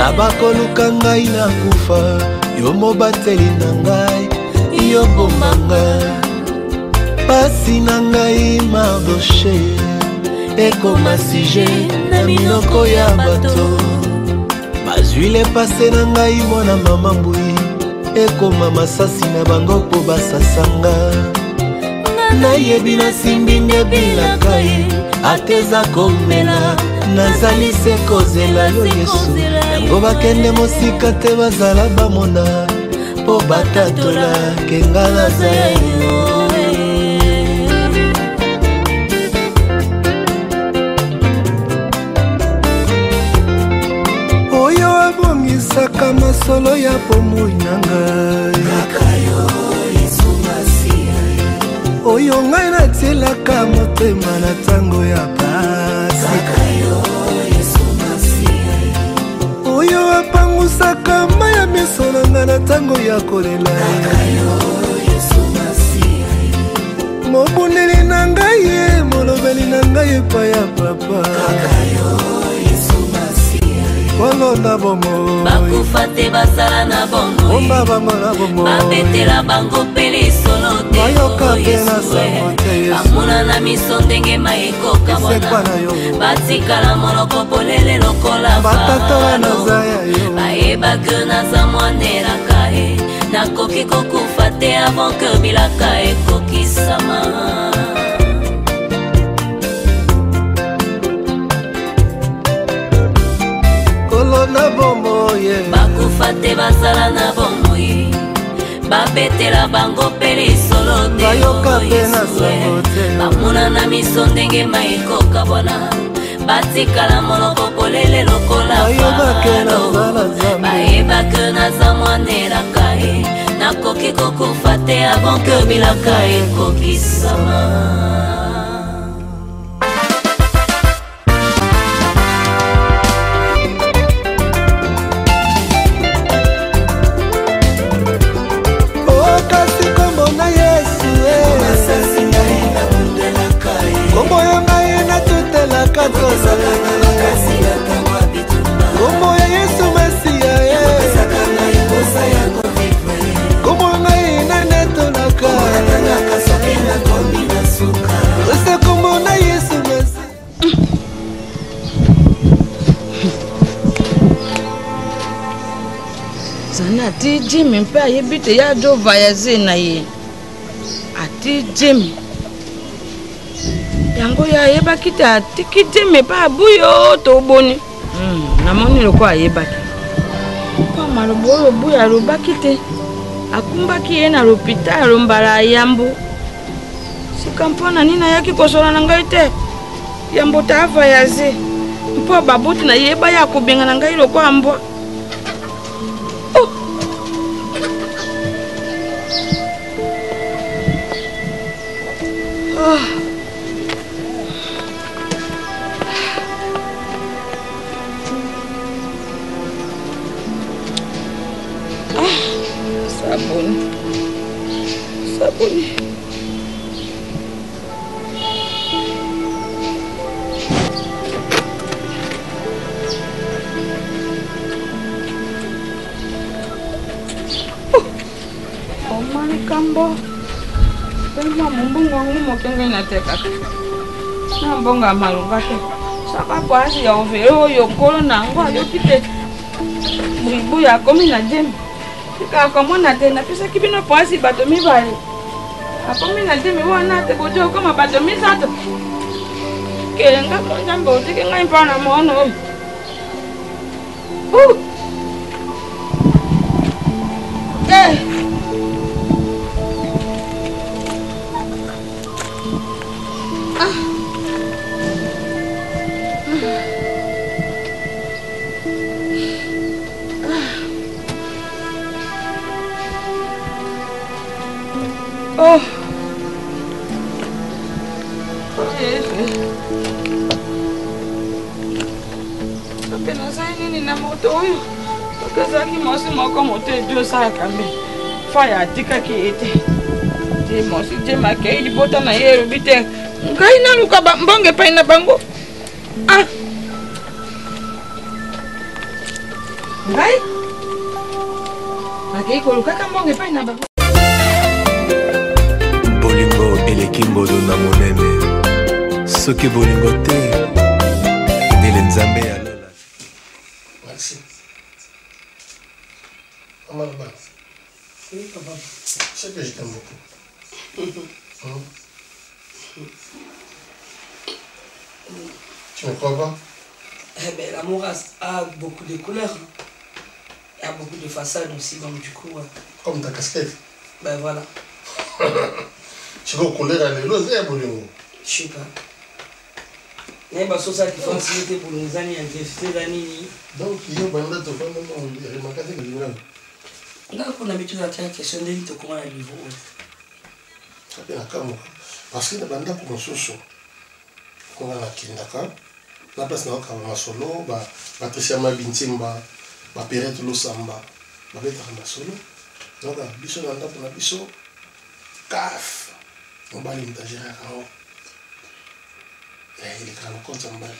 Nabakoluka ngai na kufa, yo mobateli na ngai, yo bomanga. Pasi na ngai Mardoché, ekoma sujet na minoko ya bato. Bazwile pase na ngai mwana mama mbui, ekoma masasi na bango po basasanga. Nayebi nasimbi nde bilaka ye, ateza komela, nazali se kozela yo Yesu. Yango bakende mosika te bazala bamona, po batatola kenga naza yo. Oyo abongisaka masolo ya pomoi na ngai, oyo ngai natielaka motema na ntango ya pasi, oyo apangusaka mai ya miso na ngai na ntango ya kolela, mobundeli na ngai ye, molobeli na ngai epai ya papa. Kolonda bomo bakufate basala na bomo omba bango na bomo babetela bango pele solo te bayoka pe na sango te Yesu bamuna na miso ndenge mayekoka wana batikala moloko polele lokola batatola na zaya yo bayeba ke naza mwanelaka ye nakoki kokufa te avant ke bilaka ekokisama. na bomo ye bakufa te basala na bomo ye babetela bango pele solo te bayoka pe na sango te bamuna na miso ndenge mayekoka bona batikala moloko polele lokola bayeba ke naza mwanelaka ye nakoki kokufa te avant ke bilaka ekokisama. Kombo ya Yesu Mesia kombo ngai na netolaka ose kombo na Yesu Mesia Zana ati Jimmy mpe ayebi te ya do voyager na ye ati Jimmy yango ya yebaki te atiki Jimmy pa buyo to boni namoni loko ayebaki pa malobo oyo buyo alobaki te akumbaki ye na lopitalo mbala yambo sika mpona nini ayaki kosola na ngai te yambo ta voyager mpo baboti na yeba ya kobenga na ngai loko ambwa. Sabuni. Oh mani kambo. Tengah mumbung ngomong kengen nate kak. Nambong nggak malu kak. Saka puas ya overo yokolo nangwa yokite. Ibu ya komi na jem. Sika komo na tena pesa kibino puasi bato mi bari. Ako mi na jem wana te bojo koma bato mi sato. Kelenga mo jambo tike ngai pana mo no. Faya tika ki ete je mosi je make di bota na yero bite ngai na luka mbonge pa ina bango Et que le cacambo n'est pas une abat. Bolingo et les Kimbo de Namonene. Ce que Bolingo t'est. Nélenzambe à Lola. Merci. Maman, oui, papa. C'est que je t'aime beaucoup. Tu me crois pas? Eh ben, l'amour a beaucoup de couleurs. Il y a beaucoup de façades aussi, donc du coup... Comme ta casquette. Ben voilà. Tu veux couleur à l'élo, c'est Bolingo? Je sais pas. Mais bah, ça qui facilité pour les années, donc, il y a un autre fois, il y a remarqué que je là, on a l'habitude à faire question de l'île, comment elle niveau. Ça fait la cam. Parce que dans le pour sous on a la kindaka. La place n'a pas solo, Patricia Mabintimba, Perrette Losamba, Babetta Solo. Donc, biso dans le pour la biso, caf. On va l'interagir à Kao. Il est quand même content de mal.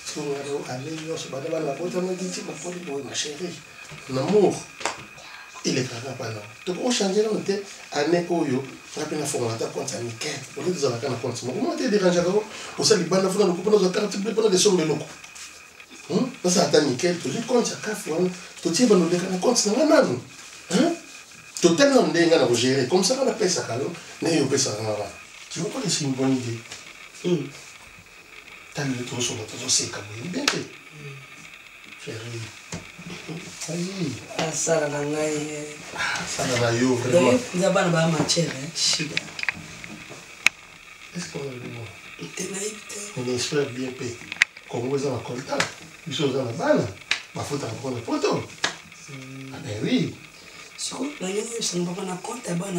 Si on a allé, on se bat devant la boîte, on a dit, ma chérie, l'amour, il est quand même pas là. Donc, on change dans le thé, année Oyo, rappelle la forme, on a compte à Nickel. On est dans la canne à compte. Comment tu es dérangé à Kao? On s'est dit, on a fait le coup, on a fait le coup, on a des sommes de locaux. On s'est atteint Nickel, tu dis, compte à Kafouane, tu tiens, on a des cannes à compte, c'est un an. Tu t'es dans le dégât à gérer, comme ça, on a payé ça, on a payé ça. Tu vois pas que c'est une bonne idée? T'as le tour sur notre dossier, comme bien fait. Chérie. Ah, ça, là, ça, là, yo, vraiment. Nous avons la matière, chida. Est-ce qu'on a le mot? T'es naïf, on est espère bien payé. Comme vous avez un contact, ils sont dans la balle. Ma faute à prendre le poteau. Ah, ben oui. Si vous avez un compte, vous avez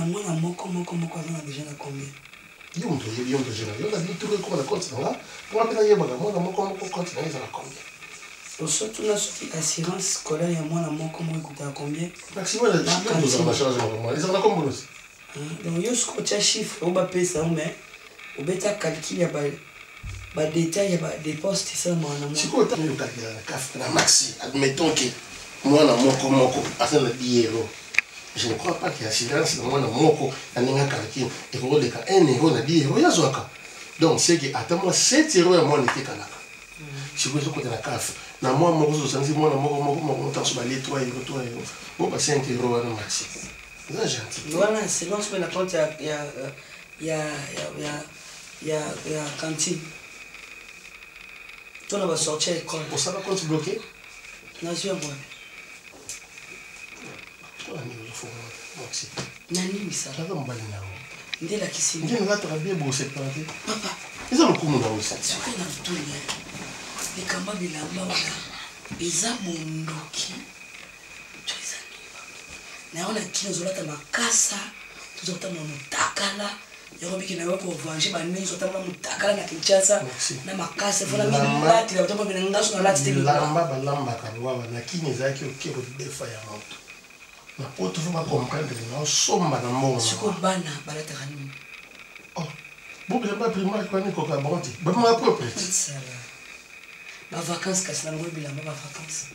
déjà combien? Il y a un truc, il y a un truc, il y a un truc, il y a un truc, pour la peine, il y a un truc, il y a combien? Surtout là, sur l'assurance scolaire, il y a moins de comment écouter à combien? Maximum, il y a un truc, ils en ont combien aussi? Donc, il y a un chiffre, on va payer ça, mais on va calculer, il y a des détails, il y a des postes, c'est ça, moi. Si vous avez un calcul, la maxi, admettons que moi, je suis 10 euros. Je ne crois pas qu'il y a assurance dans mon moko, et que vous avez 1 euro, 10 euros, il y a donc, c'est que, attends-moi, 7 euros, moi, je suis là. Si vous avez un café, je suis moi, je 3 euros, 5 euros, maxi. C'est gentil. Voilà, sinon, je la compte, il y a cantine. Tout le monde va sortir l'école. Pour ça, va compte bloqué? Non, je vais voir. Maxi. Nani ça? Ndé la kisi. Ndé la bien beau cette planté. Papa. Ils ont le coup là aussi. C'est quoi dans tout le les kamba bilamba wala. Eza mondoki. Tu les anima. Na on a kino zola ta makasa. Tu zota motakala. Yoko biki na wako venger ba nini zota motakala na Kinshasa. Na makasa fona mimi ti la topa binanga so na lati te lamba balamba kalwa na kini zaki okero defa ya moto. Na poto faut pas comprendre na somba na mbongo. Siko bana balata kanini. Oh. Bon bien pas primaire quoi ni coca bonti. Ba ma propre. Ça va. Ma vacances casse na ngoi bilamba ma vacances.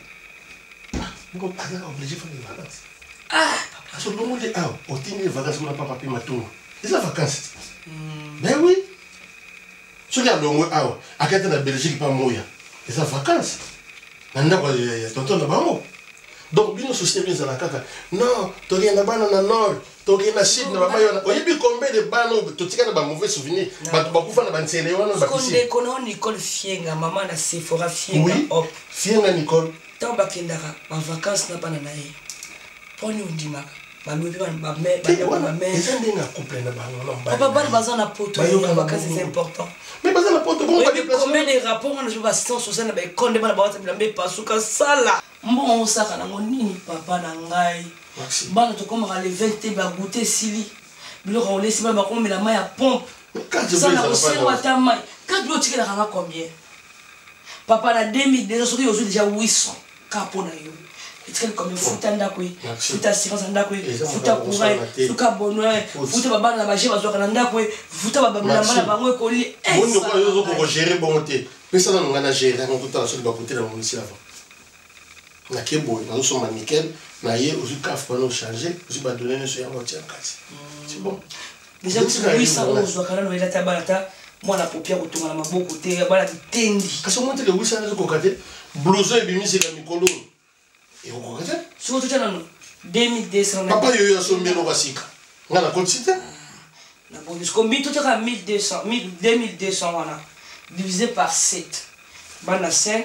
Ngo pas obligé faire des vacances. Ah, parce que le monde est ah, au tini les vacances on pas papier matou. Les vacances. Ben oui. Tu regardes le mois ah, à côté de la Belgique pas moya. Les vacances. Nanda quoi tonton na bango. Donc, bien société bien la caca. Non, tu rien là-bas dans le nord, tu rien là sud dans le on y a combien de bannes, tu tiens de mauvais souvenirs. Bah tu vas faire la bande série on a pas. Qu'on connaît Nicole Fienga, maman na Sephora Fienga. Oui. Fienga Nicole. Tant bakendara, en vacances na pas na nae. Poni undima. Ma mère, ma mère. Ils ont des couple na bango. Papa bal bazan na poto. En vacances c'est important. Mais bazan na poto bon pas déplacement. Combien de rapports on a joué assistance sociale na ba konde bana ba wata bilambe pasuka sala. Mbon osaka na ngonini papa na ngai. Bana to komaka le 20 ba goûter sili. Biloko on laisse ba comme la main à pompe. Ça na osé wata mai. Quand tu otikela kanga combien? Papa na 2000 déjà soki ozo déjà 800 kapo na yo. Etikela combien futa ndako yi. Futa assurance ndako yi. Futa courant, futa bonheur, futa baba na baje bazo kana ndako yi. Futa baba na bana bango ko li. Bon ko yo ko gérer bon té. Mais ça na ngana gérer on tout sur ba côté la munisi avant. Na kebo, na so nickel, na ye aussi caf pour nous changer, aussi ba donner sur un moitié kasi. C'est bon. Déjà oui ça on doit quand même la tabalata, moi la paupière autour na maboko te bala bitendi. Kasi monte le 800 zo kokate, blouson et bimi c'est la mikolo. Et on kokate? Surtout tu as 2200. Papa yo yo so mbeno basika. Ngana quantité? Na bon, parce que tout est 1200, 2200 wana divisé par 7. Bana 5,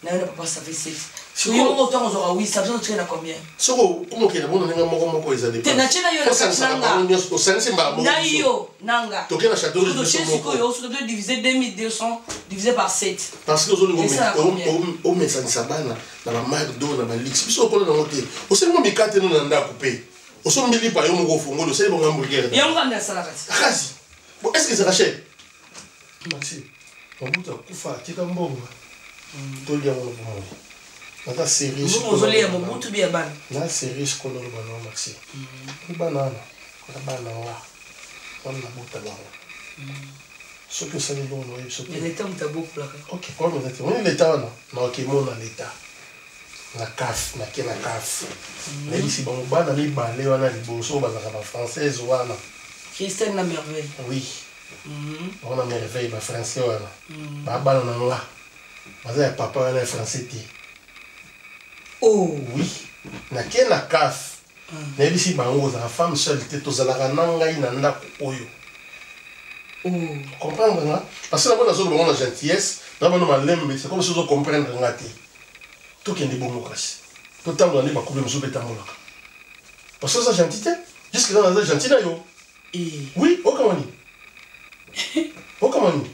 na yo papa ça fait 7. Si on autant on aura oui, ça veut dire combien? Soko comment que na bon nga moko ezali. Te na chena yo la nanga. O sense mba mo. Na yo nanga. To kena château de Chesiko yo so de diviser 2200 divisé par 7. Parce que zo ngo o mesanisa bana na ba McDo na ba Lix. Biso ko na ngote. O se mo mikate no na ndako pe. O so mbili pa yo mo go fongo, c'est bon hamburger. Ya mo na sala kati. Kasi. Bon, est-ce que ça rachète? Maxi. On bout à kufa, tika mbongo. To lia mo mo. Na série. Mo zo lia mo butu bia bana. Na série ko no bana Maxi. Banana. Na bana wa. On na buta ba. Ce que ça veut dire, ce que. L'État m'a beaucoup là. Ok, quoi nous étions? On est l'État non? Non, qui mon l'État. La CAF, na qui la CAF. Mais ici bon, bana mi balé wana liboso ba na française wana. Christine la merveille. Oui. On a merveille ba français wana. Ba bana na nga. Baza papa wana français ti. Oh oui. Na qui la CAF. Mais ici bango za femme seule te to zalaka nanga ina ndako oyo. Comprendre nga? Parce que la bonne la gentillesse, la bonne malembe, c'est comme si vous comprendre nga te. Tout qui est de bon kasi. Tout temps on est ba couple muso betamola. Parce que ça gentillité, jusque dans la gentillité yo. Oui, au comment ni? Au comment ni?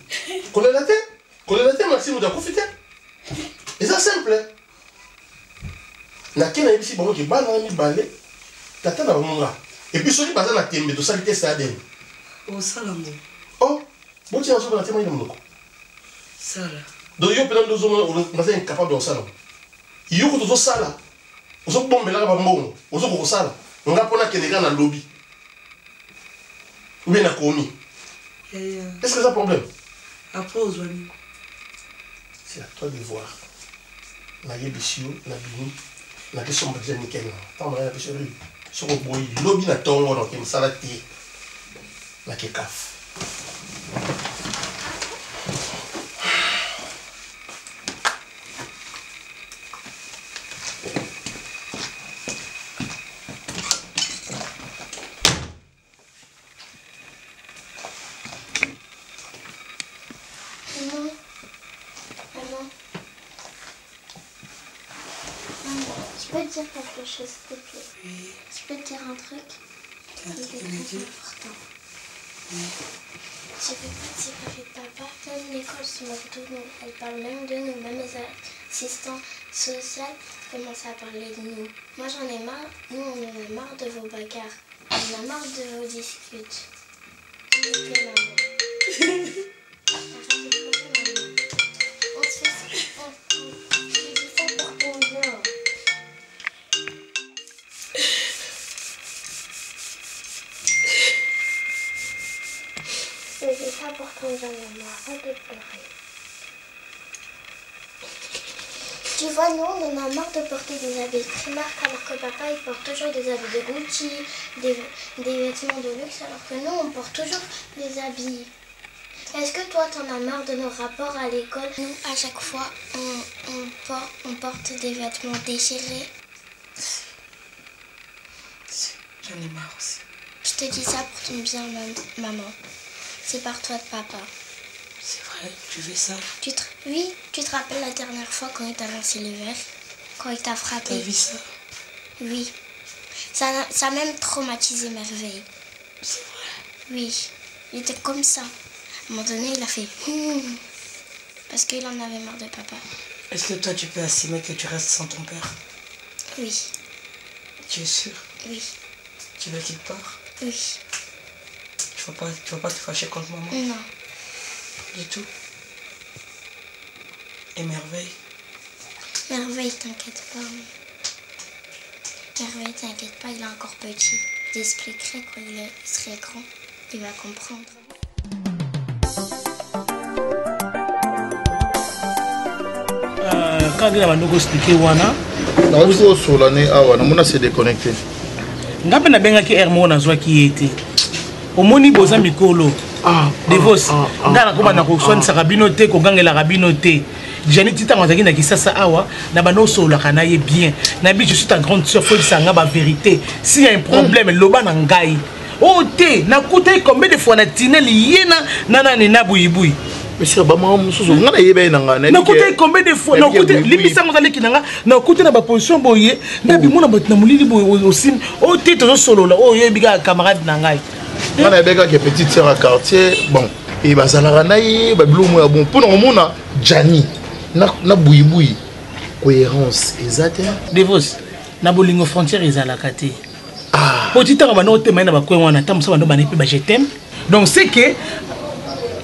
Connais la tête Maxime da profiter. Et ça simple. Na kena ici bon ki bana mi balé. Tata na monga. Et puis celui baza na tembe to salite ça den. Oh salambo. Oh, bon tiens, on va témoigner de mon Sala. Donc, il y a plein de gens qui sont incapables de ça. Il y a des gens qui sont là. Ils sont bombés là, ils sont là. On a pas de dans le lobby. Ou bien commis. Est-ce que c'est un problème? Après, aux amis. C'est à toi de voir. La yébissio, la bini, la question de nickel. Tant que la question de sur le boy, lobby na tongo, donc il me salade. La kekaf. Je peux te dire quelque chose, s'il te plaît? Oui. Je peux te dire un truc? C'est un truc important. Oui. Je ne vais pas dire avec papa. Même l'école se moque de nous. Elle parle même de nous. Même les assistants sociaux commencent à parler de nous. Moi j'en ai marre. Nous on en a marre de vos bagarres. On en a marre de vos disputes. S'il te plaît, maman. Arrête de pleurer, maman. On se fait ça. Je dis ça pour ton bien. Je dis ça pour ton bien, maman. Arrête de pleurer. Tu vois, nous, on en a marre de porter des habits Primark alors que papa, il porte toujours des habits de Gucci, des vêtements de luxe, alors que nous, on porte toujours des habits. Est-ce que toi, t'en as marre de nos rapports à l'école? Nous, à chaque fois, on porte des vêtements déchirés. J'en ai marre aussi. Je te dis ça pour ton bien, maman. C'est par toi de papa. C'est vrai, tu fais ça? Oui, tu te rappelles la dernière fois quand il t'a lancé le verre? Quand il t'a frappé? T'as vu ça? Oui. Ça a même traumatisé Merveille. C'est vrai? Oui. Il était comme ça. À un moment donné, il a fait parce qu'il en avait marre de papa. Est-ce que toi, tu peux assumer que tu restes sans ton père? Oui. Tu es sûr? Oui. Tu veux qu'il part? Oui. Tu vas pas te fâcher contre maman? Non. Du tout? Et Merveille? Merveille, t'inquiète pas. Merveille, t'inquiète pas, il est encore petit. J'expliquerai quand il serait grand. Il va comprendre. Quand il a expliqué Wana, nazo solane awa namona se déconnecté ngape na benga ki hermo na zwa ki été omoni boza mikolo devos ngana ko bana ko sonisa kabino te ko gangela kabino te Jani tita ngazaki na kisasa awa na bano sola kana ye bien na bi je suis ta grande sœur faut sanga ba vérité s'il y a un problème loba na ngai oh te na kutai combien de fois na tinel yena nana ni na buibui monsieur ba mama mususu ngana yebe na ngana na kutai combien de fois na kutai libisa ngazali kinanga na kutai na ba position boye na bi mona bat na mulili boye aussi oh te to solo la oh yebiga camarade na ngai ngana yebeka ke petite sœur à quartier bon et bazalaka na ye ba blumo ya bon pour mona Jani na buibui cohérence exacte devos na bolingo frontière ezalaka te petit temps bana otema na bakwe wana tamusa bana bana pe ba je t'aime donc c'est que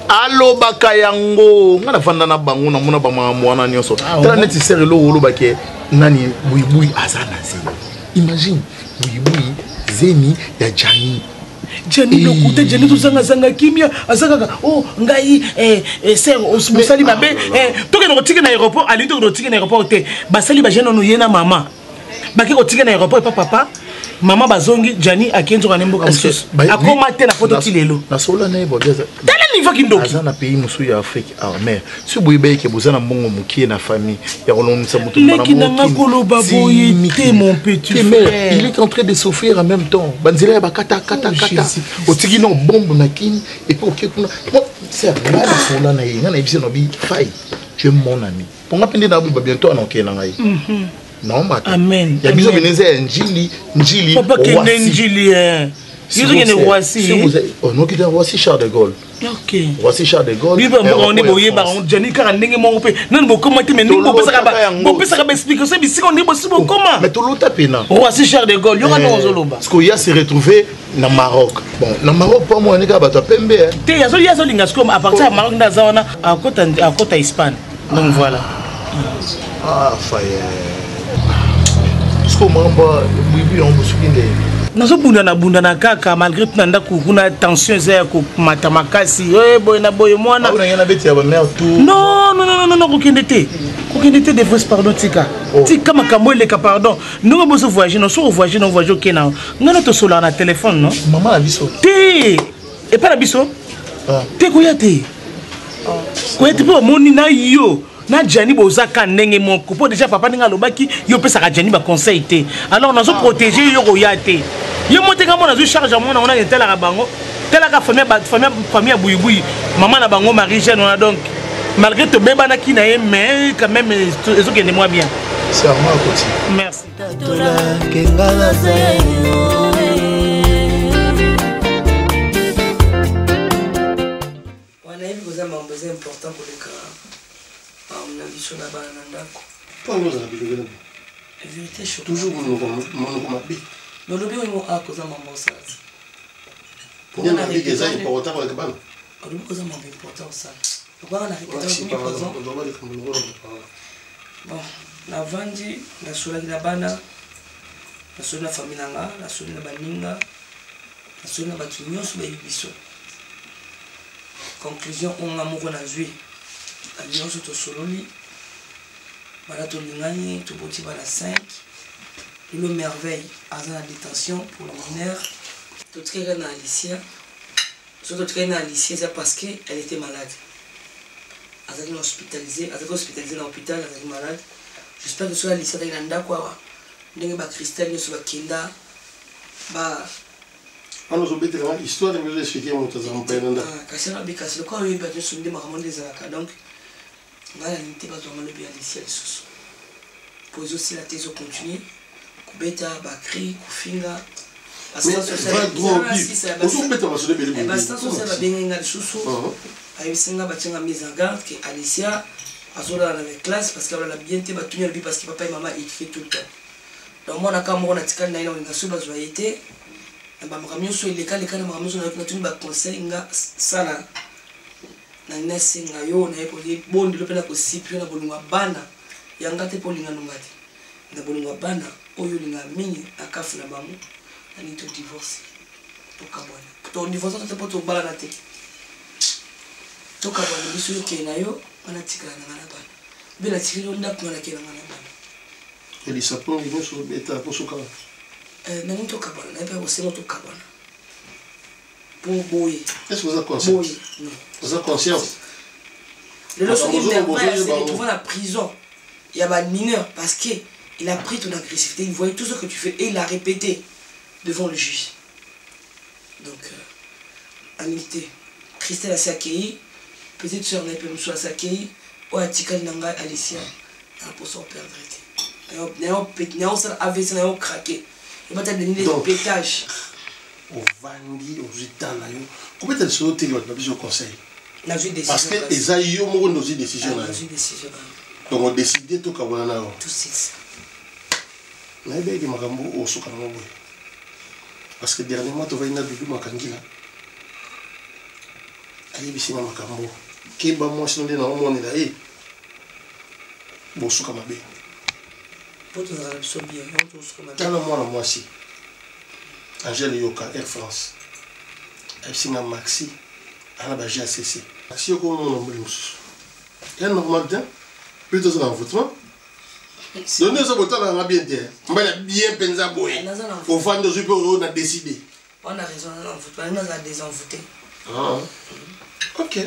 allo bakayango ngana fanda na bango na mona ba mwana nyonso tala neti sere lo wolo bake nani buibui azana zi imagine buibui zemi ya Jani Jani no kuta Jani to zanga kimia azaka oh ngai ser osali mabe to ke no tiki na aéroport ali to no tiki na aéroport te basali ba jeno no yena mama baki ko tiki na aéroport papa mama bazongi Jani akenzo kana mboka mususu akoma te na photo tilelo na sola na ibogeza tala niveau kindoki azana pays musu ya Afrique mais si boyebe ke bozana mbongo mukie na famille ya kolonisa mutu mana te mon petit frère il est en train de souffrir en même temps banzela ya bakata kata otiki no bombe na kini et puis okekuna c'est là na sola na yinga na ibise no bi fai tu es mon ami ponga pende na bu bientôt na okena ngai non mata amen ya biso beneze njili papa kende njili Ils ont Roissy. Oh non, qui est Roissy Charles de Gaulle. Ok. Roissy Charles de Gaulle. Oui, on est boyé, baron. Johnny Karandeng est mon père. Non, bon, comment tu m'as ça va expliquer ça, mais si on est possible, comment? Mais tout l'autre tapé, non. Roissy Charles de Gaulle, il y aura dans Zoloba. Parce qu'il y a s'est retrouvé dans Maroc. Bon, dans Maroc, pas moi, on est capable de Pembe. Il y a des lingas comme à partir de Maroc, à côté d'Espagne. Donc voilà. Ah, faille. Parce qu'on m'a pas, oui, on me souvient. Bunda na kaka malgré tout nanda kuna tension za ko matamakasi boy na boy mwana na beti ya ba mère tout non kokende te de vos pardon tika tika makambo le ka pardon nous boso voyager non so voyager kena ngana to solo na téléphone non maman la biso te et pas la biso te ko yate po moni na yo na Jani bozaka ndenge moko po déjà papa ninga lobaki yo pesa ka Jani ba conseil te alors nazo protéger yo royate yo motenga mona zo charge mona on a tela ka bango tela ka famille buibui maman na bango Marie Jeanne on a donc malgré to beba na kina mais quand même ezo kende moi bien c'est à moi côté merci on a eu besoin important pour les cas. On a vu sur la banane Pas nous avons vu le vérité chaud. Toujours mon mabé. Mais le bien ils a cause maman ça. Pour nous avec des ailes pour autant avec ban. Le cause maman important ça. Pourquoi on a répété par exemple. Bon, la vandi, la sola la bana, la sola la famille nanga, la sola la baninga, la sola la batunyo sur les biso. Conclusion on a mon na joué. Alliance to sololi bala to lingani to boti bala 5 le merveille à la détention pour le mineur to traîner na Alicia surtout traîner na Alicia c'est parce que elle était malade elle est hospitalisée dans l'hôpital elle est malade j'espère que sur Alicia dans nda quoi ndenge ba cristal yo so ba kinda ba on nous obéit la histoire de nous expliquer mon tazam pendant kasi na bikasi le quoi yo ba de sunde makambo des alaka donc ngala nite bato ngalo bien ici les sous pour aussi la thèse continuer kubeta bakri kufinga assistance sociale benga susu ayisinga batinga mise en garde que Alicia azola dans les classes parce qu'elle a bien été batunya lui parce que papa et maman écrit tout le temps donc moi na kamo na tikana na ina na suba zoyete na ba makamyo so les cas na makamyo na tuni ba conseil nga sala na nesinga yo na epoli bondi lopena ko sipio na bolungwa bana yanga te polinga nungati na bolungwa bana oyo linga mingi akafu na bango ani to divorce to kabwana to divorce to poto bala te to kabwana biso yo ke na yo ana tikana na bana bela tikilo ndako na ke na bana les sapons, ils sont bêta pour ce cas. Nani to kabana, nani pas aussi notre kabana. Pour boyer. Est-ce que vous avez conscience? Non. Vous avez conscience? Le leçon qui me vrai, c'est de trouver la prison. Il y a un mineur parce qu'il a pris ton agressivité, il voyait tout ce que tu fais et il a répété devant le juge. Donc, amitié. Christelle a s'accueilli, petite soeur n'a pas pu s'accueillir, ou a tika nanga Alicia, n'a pas son père arrêté. N'a pas craqué. Il va te donner des pétages. Au Vandi, aux États, comment est-ce que tu as été au conseil? Parce que les aïeux ont aussi décision. Donc on décide tout comme on a. Tout c'est. Mais bien, il m'a rambo au souk. Parce que dernièrement, tu vas y aller à Makangila. Allez, ici, ma Makambo. Qui va moi, si on est dans le monde, là, bon, souk à ma bé. Pour te faire absolument bien, on te souk à ma bé. Quand moi, moi, si. Angèle Yoka, Air France. Elle signe à Maxi. Elle a un GACC. Si on a un nombre de choses. Il y a un normal temps. Plutôt ça dans votre main. Donnez ce bouton dans la bien terre. On va bien penser à boire. Au fond de ce peu, on a décidé. On a raison, on a désenvoûté. Ah, ok.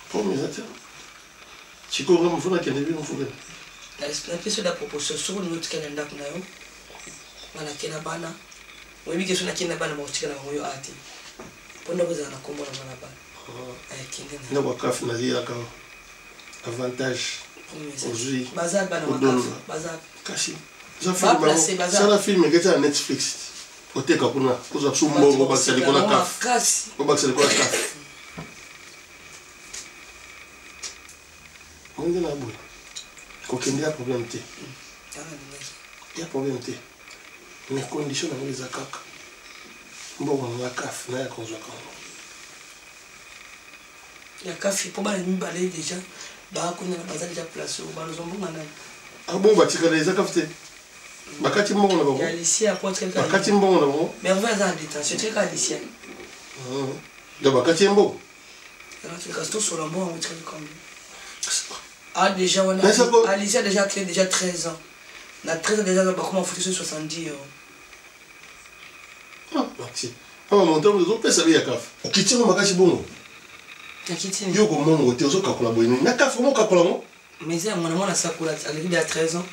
Pour mes attentes. Si on a un fond, qu'il y a un fond. La question de la proposition, sur une autre calendrier, on a un bana. Oui, mais question de la bana, on a un bana. On a besoin de combattre la bana. On a un café, on a dit avantage. Aujourd'hui, Bazar, Bazar. Caché. Ça la film est à Netflix. Au Tekapuna, vous avez souvent au Baxel de la CAF. Au Baxel de la CAF. On est là, boy. Il y a un problème. Il y a un problème. Les conditions dans les ACAC. Bon, on a la CAF, on a la CAF. La CAF, il faut pas balayer déjà. Bah, on a déjà placé au bas, nous avons ah bon, bah, tu as les ACAF. Bakati mbongo na bango. Ya Alicia apporte quelqu'un. Bakati mbongo na bango. Mais on va dans détention, c'est Alicia. De bakati mbongo. Alors tu casses tout sur le bon, on va comme. Ah déjà on a Alicia déjà créé déjà 13 ans. La 13 ans déjà on va comment foutre sur 70 €. Ah, merci. Ah mon temps de autres ça vient CAF. Okiti no makasi bongo. Okiti. Yo ko mongo te ozo kakola boyini. Na CAF mo kakola mo. Mais c'est mon a sakula avec il a 13 ans.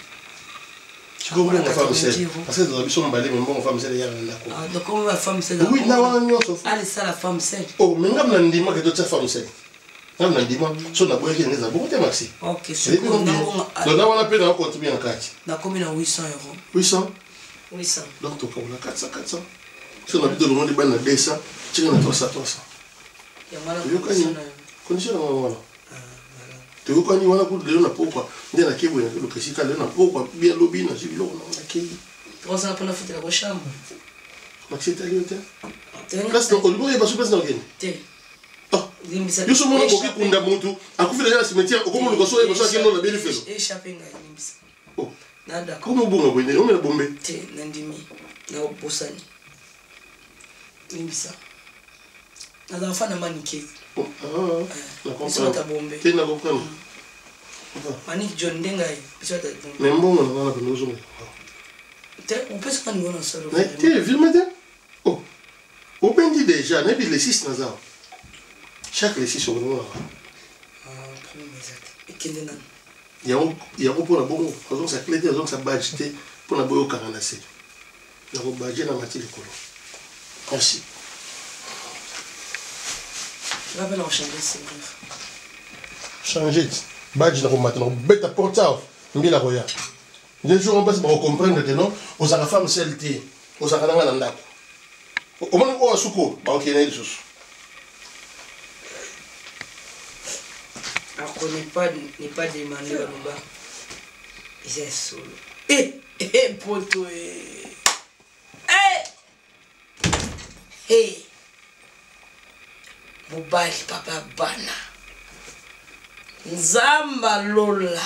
Tu comprends ma femme c'est parce que dans la mission balé mais bon femme c'est derrière là quoi. Ah donc comment la femme c'est. Oui, na wana nyoso. Allez ça la femme c'est. Oh, mais ngam na ndima que d'autres femmes c'est. Ngam na ndima so na boye ngeza bon te maxi. OK, c'est bon. Donc na wana pe na compte bien en carte. Na combien 800 €. 800. 800. Donc tu comme 400. So na bidon monde ba na 200, tu na 300. Ya mala. Condition na wana. Tu vois quand il y a un coup de léon à pourquoi il y a un qui est le précis quand léon à pourquoi bien lobby n'a suivi l'eau on a qui 3 ans pour la fête de la chambre Maxi t'as lu là c'est au lieu il va se passer dans le ah yo so mona boki kunda muntu akufi déjà cimetière au comme le gosso et gosso qui non la bien fait échappé na nimbisa oh nada comment bon bonne on met la bombe te nandimi na bosani nimbisa na enfant na manike ah la comprendre tu n'as pas compris Manik John Dengai, mais bon on a pas besoin on peut se prendre un seul mais tu filmes oh au pendi déjà mais les 6 nazar chaque les 6 sur le moment ah premier exact et kendenan il y a pour la bon donc ça clé donc ça badge pour la boyo karanase la badge na matière colo merci rappelle en changer c'est bref changer badge na maintenant beta portable mbila roya les jours on passe pour comprendre que non aux ara femme celle-ci aux ara nga ndako au moins au suko ba ok na lisusu alors n'est pas demandé à Loba c'est solo poto mobali papa bana nzamba lola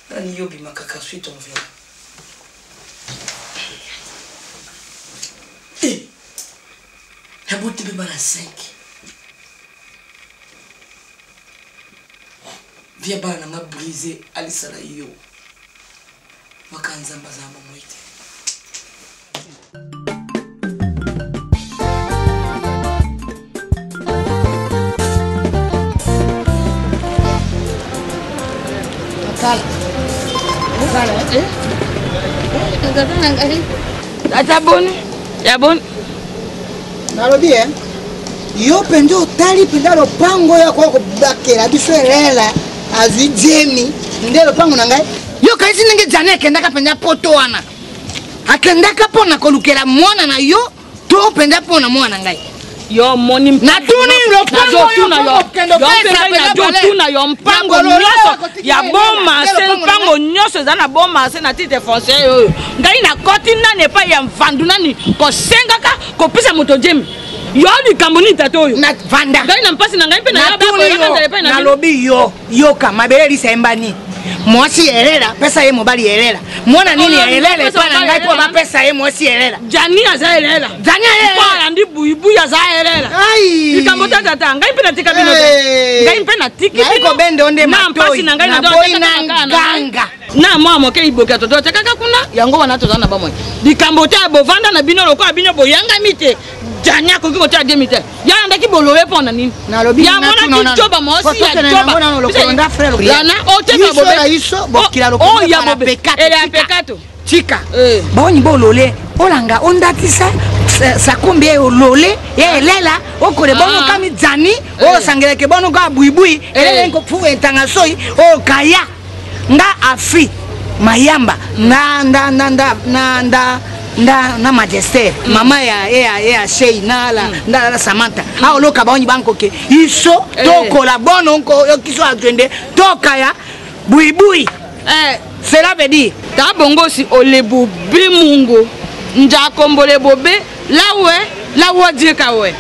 nani yobi makaka suite on verra la beauté de bana 5 via bana nga brisé alisala yo makanza mbazama moite Ya bon. Nalobi yo penjo otali pinda lopango ya kwa bakela biso elela azwi jemi nde lopango na ngai yo kaisi ndenge jane akendaka penja poto wana akendaka mpona kolukela mwana na yo to penja mpona mwana ngai yo moni natuni lopango tuna yo mpango nyonso ya boma se mpango nyonso eza na boma se na titre foncier oyo ngai na koti nani epai ya mvandu nani kosengaka kopesa moto jemi yo likambo nini tata oyo na vanda ngai na mpasi na ngai mpe nalobi yoka mabele lisembani mwasi elela pesa ye mobali elela mwana nini elela epa na ngai mpo bapesa ye mwasi elela jani aza elela alandi buibuyi aza elela likambo tatata ngai mpe natika bino ngai mpe natiki binobende onde na mpasi na ngai nganga na mwa moke iboka toto tekaka kuna yango wana toza na bamoi likambo te bovanda na bino lokola bino boyangami te jani akoki kotia demi te yalandaki bolowe mpona nini yamonaki joba mosi ya jobaoyapekato chika boni bolole olanga ondatisa sakombi olole elela okole bono kami jani osangeleke bono ka buibui elele nkofu entanga soi okaya nga afi mayamba na majesté mama ya Shei na Samantha aoloka baoni bankoke iso tokola bono nko kiso agende tokaya buibui cela veut dire ta bongo si olebu bimungo nja kombole bobe lawe dika we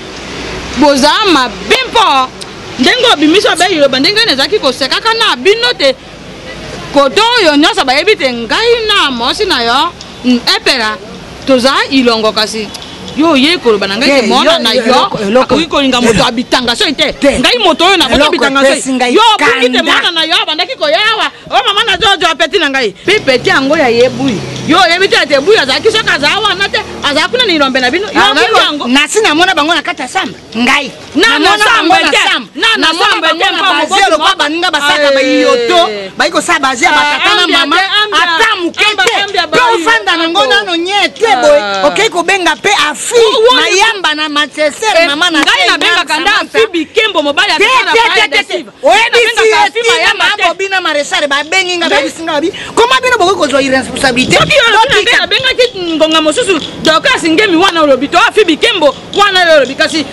bozama bimpo ndengo bimiso be yoba ndenge nezaki kosekaka na binote koto yo nyosa bayebi te ngai na mosi na yo epera toza ilongo kasi yo ye koloba na ngai mona na yo akoki kolinga moto abitanga so ite ngai moto oyo na boto abitanga so yo bungite mona na yo bandaki koyawa o mama na jojo apeti na ngai pe peti yango ya yebui yo yebiti ate bui azaki so kaza wana te azakuna ni rombe na bino yo yango nasi na mona bango na kata samba ngai na samba te na samba te bazelo kwa baninga basaka ba yoto baiko sa bazia batata na mama ata mukete ko fanda na ngona no nyete boy okay ko benga pe afi mayamba na matesere mama na ngai na benga kanda afi bikembo mobali atana oyebisi afi mayamba bobina maresare ba benginga ba bisinga bi koma bino boko ko zo irresponsabilité na benga ki ngonga mosusu doka singemi wana olobito afi bikembo wana olobi kasi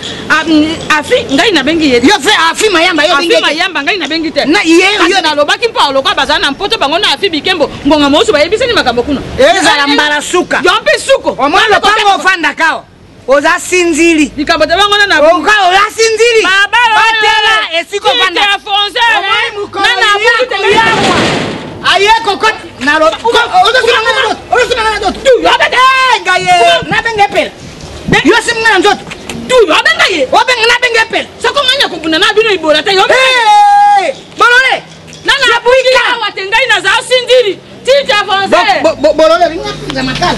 afi ngai na bengi yeti yo fe afi mayamba yo bengi afi mayamba ngai na bengi te na yo na lobaki mpa oloka bazana mpoto bango na afi bikembo ngonga mosusu bayebisi ni makambo kuna ezala mbara suka yo mpe suko omwana pango ofanda kao oza sinzili likambo te bango na oka oza sinzili batela esiko vanda na buku te yamwa aye kokot na lo ozo na ndoto tu yo ngaye na benge pela yo simnga na ndoto tu yo benga ye obenga na benge pela soko nganya kubuna na bino ibora te yo bolole na buika watengai na za sinzili tita français bolole ringa makala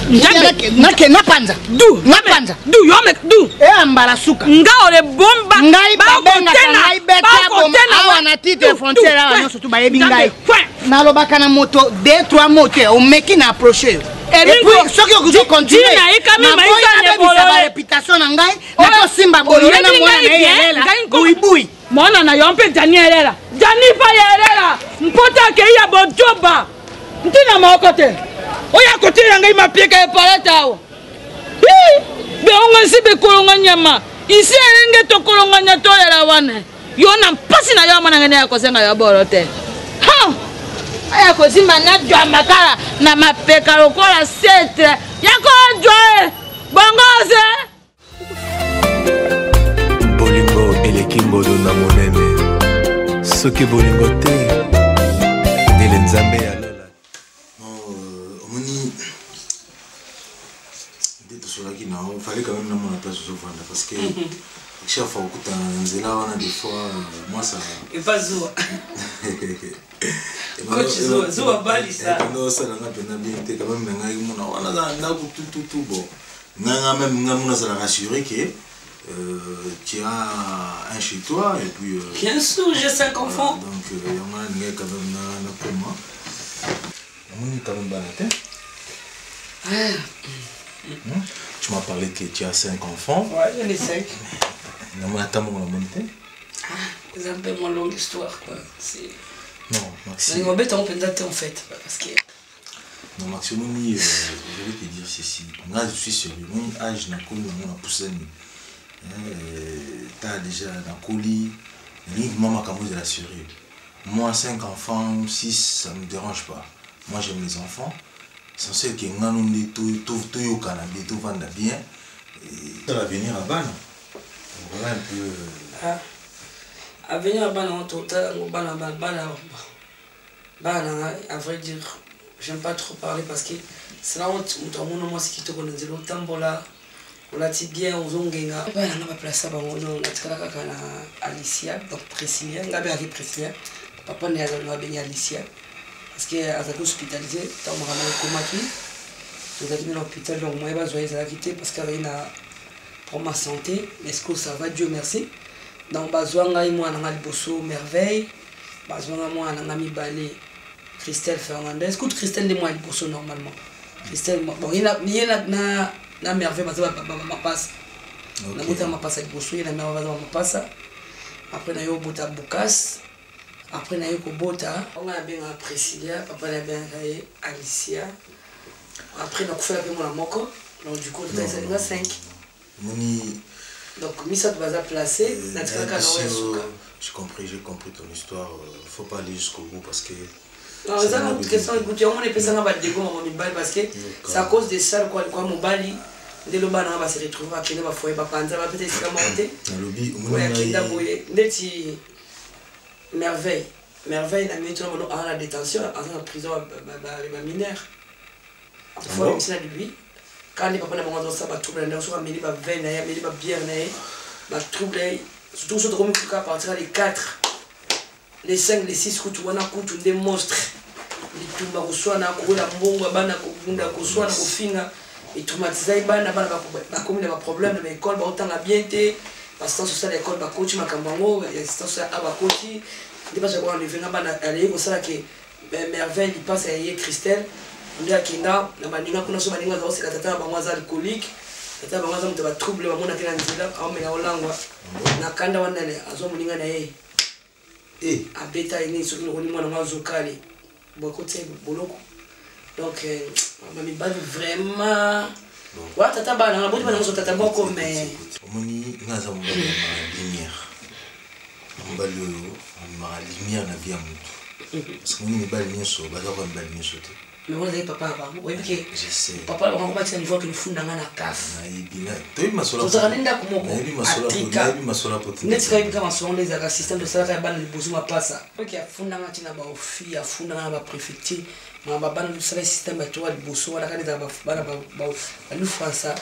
nake napanza du yo me du ambala suka nga ole bomba ngai babenga ngai beta bomba awa na titre frontière awa nyoso tu bayebi ngai nalobaka na moto 2-3 mots o meki na approcher et puis soki okuzo continuer na réputation na ngai na ko simba bolole na mwana na yelela buibui mwana na yo mpe Daniel Dani pa yelela mpota ke ya bojoba ntina maoko te oya kotela ngai mapieka epalata awo be onga sibe kolonga nyama isi elenge to kolonga nyato yela wana yo na mpasi na yo mwana ngene ya kosenga yo boro te ha aya kosimba na jwa makala na mapeka lokola setre yako jwa bongoze bolingo elekimbodo na monene soki bolingo te ndele nzambe ya il fallait quand même la place parce que chaque fois que tu as des fois, moi ça. Et pas Zoua. Coach Zoua Bali ça. Non, ça n'a pas bien été quand même. On a tout bon. Même ça l'a rassuré que tu as un chez toi et puis. Bien sûr, j'ai 5 enfants. Donc il y en a quand même un comment. On est quand même balaté. Tu m'as parlé que tu as 5 enfants. Ouais, j'en ai 5. On attend mon monté. C'est un peu moins longue histoire quoi. Non, Maxime. On m'embête en fait parce que. Non, Maxime, je vais te dire ceci. Moi, je suis sérieux. Mon âge n'a pas poussé. Tu as déjà un colis. Maman, comment je l'assurer. Moi, 5 enfants, 6, ça ne me dérange pas. Moi, j'aime les enfants. C'est celle qui est tout au Canada, tout va bien. Et l'avenir à Ban. Voilà un peu. À venir à Ban, à vrai dire, j'aime pas trop parler parce que c'est là où moi ce qui te connaît le tambola, on l'a dit bien aux ongenga. On a placé Alicia, donc Priscilla, on a bien Priscilla. Papa n'est pas bien Alicia. Parce qu'elle a été hospitalisée, elle a été comatue. Elle a été à l'hôpital, donc moi, je vais la quitter parce qu'elle a une pour ma santé. Mais est-ce que ça va, Dieu merci. Donc, je vais moi, on a le bosso merveille. Je vais moi, on a mis balai Christelle Fernandez. Écoute, Christelle, de moi, le bosso normalement. Christelle, bon, il y a merveille, parce que je passe. Je passe avec bosso, il y a merveille, je passe. Après, il y a eu Boukas. Après, on a bien Priscilla, papa a bien Alicia. Après, on a fait la moko. Donc, du coup, on a 5. Donc, Missa tu vas placer. J'ai compris ton histoire. Il ne faut pas aller jusqu'au bout parce que. Non, c'est une question. On est pensé à parce que c'est à cause de ça, quoi, mon bali. Dès le bal, on va se retrouver à Kenya, on va faire peut-être monter. Merveille, il a mis tout le monde à la détention, en prison mineur. Après, il a dit lui, quand les papas n'ont pas ça, il trouble, il a mis des veines, il a mis des bières, il a troublé, surtout sur le cas à partir des 4, les 5, les 6, on a des monstres. Les tout reçoit, on a couru la bombe, on a reçoit, on a finga, et traumatisé, on a commis des problèmes de l'école, on a bien été. Assistance sociale à l'école, coach Makambango, assistance sociale à Bakoti. Il passe à voir le vénin à l'école, c'est ça que merveille, il passe à Christelle. On dit à Kinda, on a dit que nous sommes c'est la tata Bangoza alcoolique. La tata Bangoza a trouble, on a fait un zéla, on met en langue. On a Kanda, on a Zomulinga nae. Et à Beta, il est sur le Ronimo, on a Zokali. Beaucoup de boloko. Donc, on m'a mis vraiment. Ouais, tata bana, on a besoin de tata boko, mais. Omoni naza mbali ma lumière. Mbali oyo ma lumière na vie ya mutu. Parce que moni mbali nyonso baza ko mbali nyonso te. Mais vous avez papa avant. Oui, parce que je sais. Papa on va dire niveau que nous fondons dans la cave. Na ibina. Toi masola. Vous avez nda kumoko. Na ibi masola po. Na ibi masola po. Neti ka ibika masola les assistants de sala ka bana le bozuma pasa. OK, fondanga tina ba ofi, fondanga ba préfecture. Ma baba na sala système ba toi liboso wala ka nda ba bana ba lu français.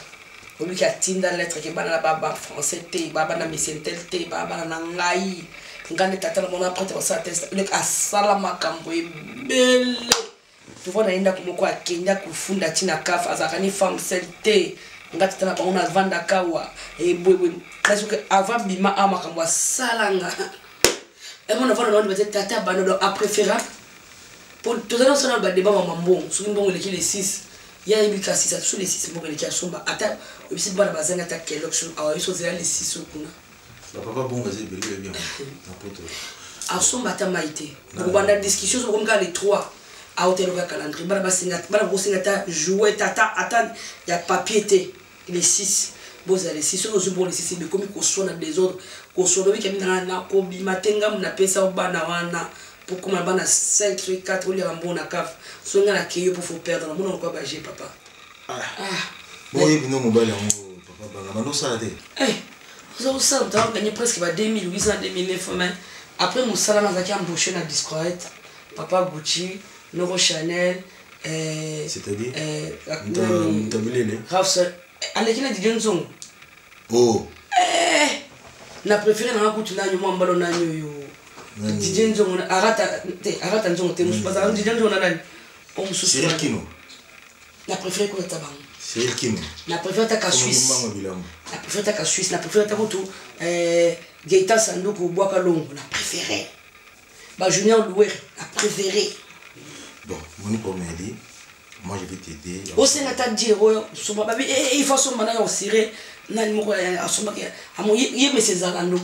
Obi ki atinda lettre ke bana la baba français te baba na misentel te baba na ngai. Ngane tata na mona prêtre sa test. Le asala makambo ebele. Tu vois naenda kumoko akenda kufunda tina kafa azakani femme selte. Ngati tana ba ona vanda kawa e bwebwe. Parce que avant bima amakambo salanga. Et mon enfant on va tata bana do a préféré pour tout ça on va débat mambo. Soki mbongo leki les 6. Il y a une classe sur les 6 mbongo leki asomba ata obisi bana bazanga ta keloktion awa iso zela les 6 okuna. La papa bon vas-y bien n'importe. Asomba ta maïté. Pour banda discussion sur comme les 3 à hôtel au calendrier bana basinga bana bosinga ta jouer tata attendre il y a papier té les 6 boza les 6 sur bon les 6 mais comme ko sona des autres ko sona bi kamina na ko bi matenga mna pesa bana wana pour comment bana 5 sur 4 oli rambo na caf so ngana keyo pour faut perdre na mona ko ba j'ai papa bon il no mobile papa bana mano ça té ça on a gagné presque 2800 2009 mais après mon salaire n'a qu'à embaucher na discrète papa Gucci Noro Chanel c'est-à-dire Ralph avec qui dit Johnson oh na préféré na kutu na nyuma mbalo na nyoyo Didier Nzongo arata Nzongo te musu bazala Didier Nzongo na nani o musu c'est kino na préféré ko tabango c'est kino na préféré ta ka Suisse na préféré ta ka Suisse na préféré ta kutu Gaëtan Sandoku Bwaka Longo na préféré ba Junior Louer na préféré bon mon promesse moi je vais t'aider au sénateur dire so ba il faut so mana yo siré nani moko asomba ke amo yeme Césarando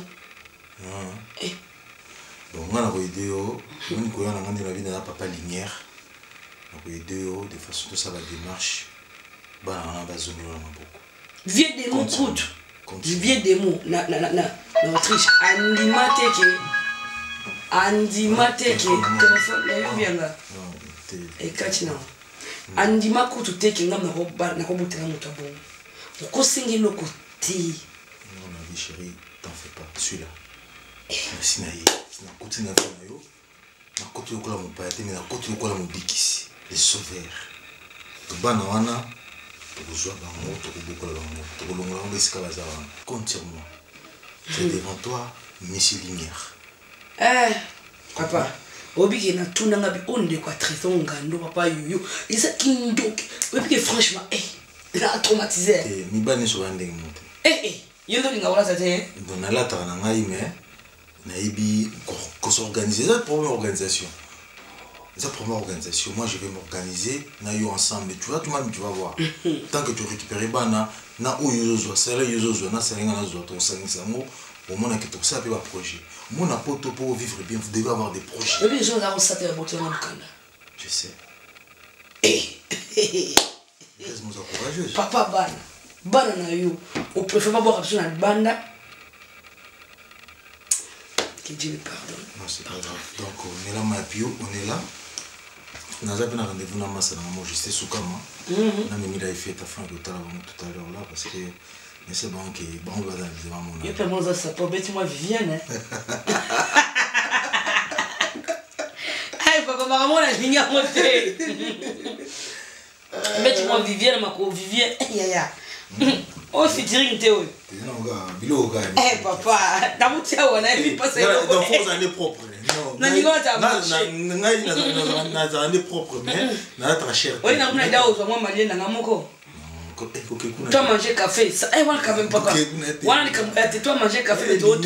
bon on a aider yo on ko yana ngandi la vie na papa lumière on aider yo de façon que ça va démarche ba na ba zone na maboko vieux démon coûte vieux démon na Autriche andimate ke téléphone yo bianga et katina andima kutu teke ngam na ko butela moto bon ko singi loko ti non ma vie chérie t'en fais pas celui-là merci naïe na kutu na fona yo na kutu ko la mon père mais na kutu ko la mon bikisi les sauveurs to bana wana to besoin ba moto ko boko la moto to longa on esika bazara compte sur moi c'est devant toi monsieur lumière papa obiki na tuna ngabi onde kwa trésor ngando papa yoyo isa kindoki obiki franchement na traumatisé mi bani so ande moto yondo linga wala sate donc na la tana ngai mais na ibi ko s'organiser ça première organisation moi je vais m'organiser na yo ensemble tu vois toi-même tu vas voir tant que tu récupères bana na o yozo ça là yozo na salinga na zo to sangisa mo au moins que tout ça peut un projet mon apoto pour vivre bien vous devez avoir des projets mais les gens là on s'attend à monter dans le canal je sais laisse-moi courageuse papa bana na yo on préfère pas boire absolument banda que Dieu le pardonne non c'est pas grave donc on est là mapio on est là on a déjà rendez-vous na massa na moi juste soukama na mimi la fait ta fin de tout à l'heure là parce que mais c'est bon que bon va dans les mamans il peut manger ça pour bête moi Vivienne papa maman la je viens monter bête moi Vivienne ma ko Vivienne ya oh featuring Théo non gars bilo gars papa tamutia wana hivi pasa donc faut en est propre na ningota na année propre mais na très cher oui na kuna dawa kwa mama lena ngamoko toi manger café ça voilà quand même papa voilà ni comme toi manger café de tout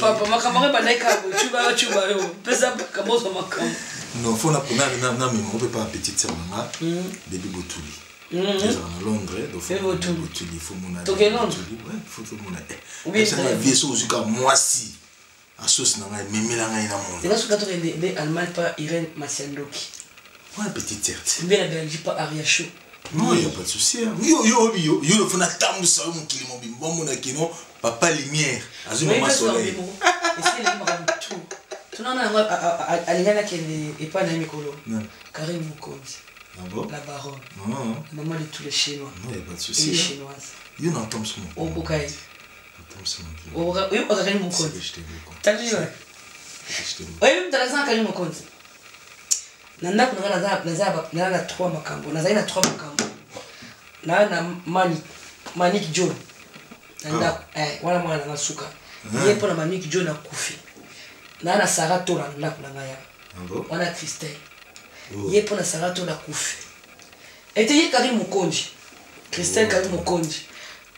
papa makamara banaika chuba yo pesa kamoso makam non faut na na mais on peut pas petite sœur mama bébé Botuli à Londres donc il faut mon to ke Londres ouais faut mon ça va vaisseau jusqu'à moisi à sauce na ngai memela ngai na monde c'est là ce que tu es Allemagne pas Irène Masiandoki ouais petite terte bien la Belgique pas Ariacho non il y a pas de souci yo le fona tamu sa mon kilimo bimbo mon akino papa lumière azuma ma soleil et c'est les tout tu n'en as alingana kende et pas na mikolo Karim Mukonzi la baronne maman de tous les chinois non il y a pas de souci les chinoises yo na tom son au kai au Karim Mukonzi t'as vu ouais même dans la zone Karim Mukonzi nanda kuna na 3 makambo na zaina 3 makambo na Manik John nanda wala mwana na suka yepo na Manik John akufi na Sarah Tola nanda kuna ngaya wana Christelle yepo na Sarah Tola akufi ete Karim Mukonzi Christelle Karim Mukonzi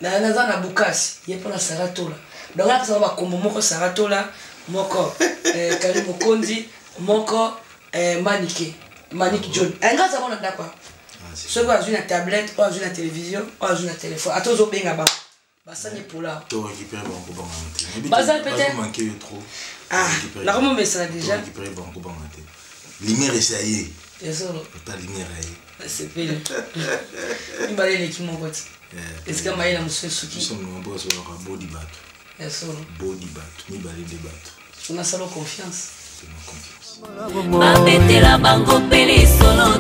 na zana Bukasi yepo na Sarah Tola donc là ça va kombo moko Sarah Tola moko Karim Mukonzi moko Manik John nga za bona ndakwa so kwa une tablette ou une télévision ou une téléphone atozo benga ba basanye pola to récupérer banco banque bazal peut-être manquer trop la comment mais ça déjà récupérer banco banque lumière essayer désolé ta lumière c'est pile il balé l'équipe mon pote est-ce que maïla monsieur Suki nous sommes nombreux sur body bat body bat mi balé débattre on a solo confiance babetela bango pele solo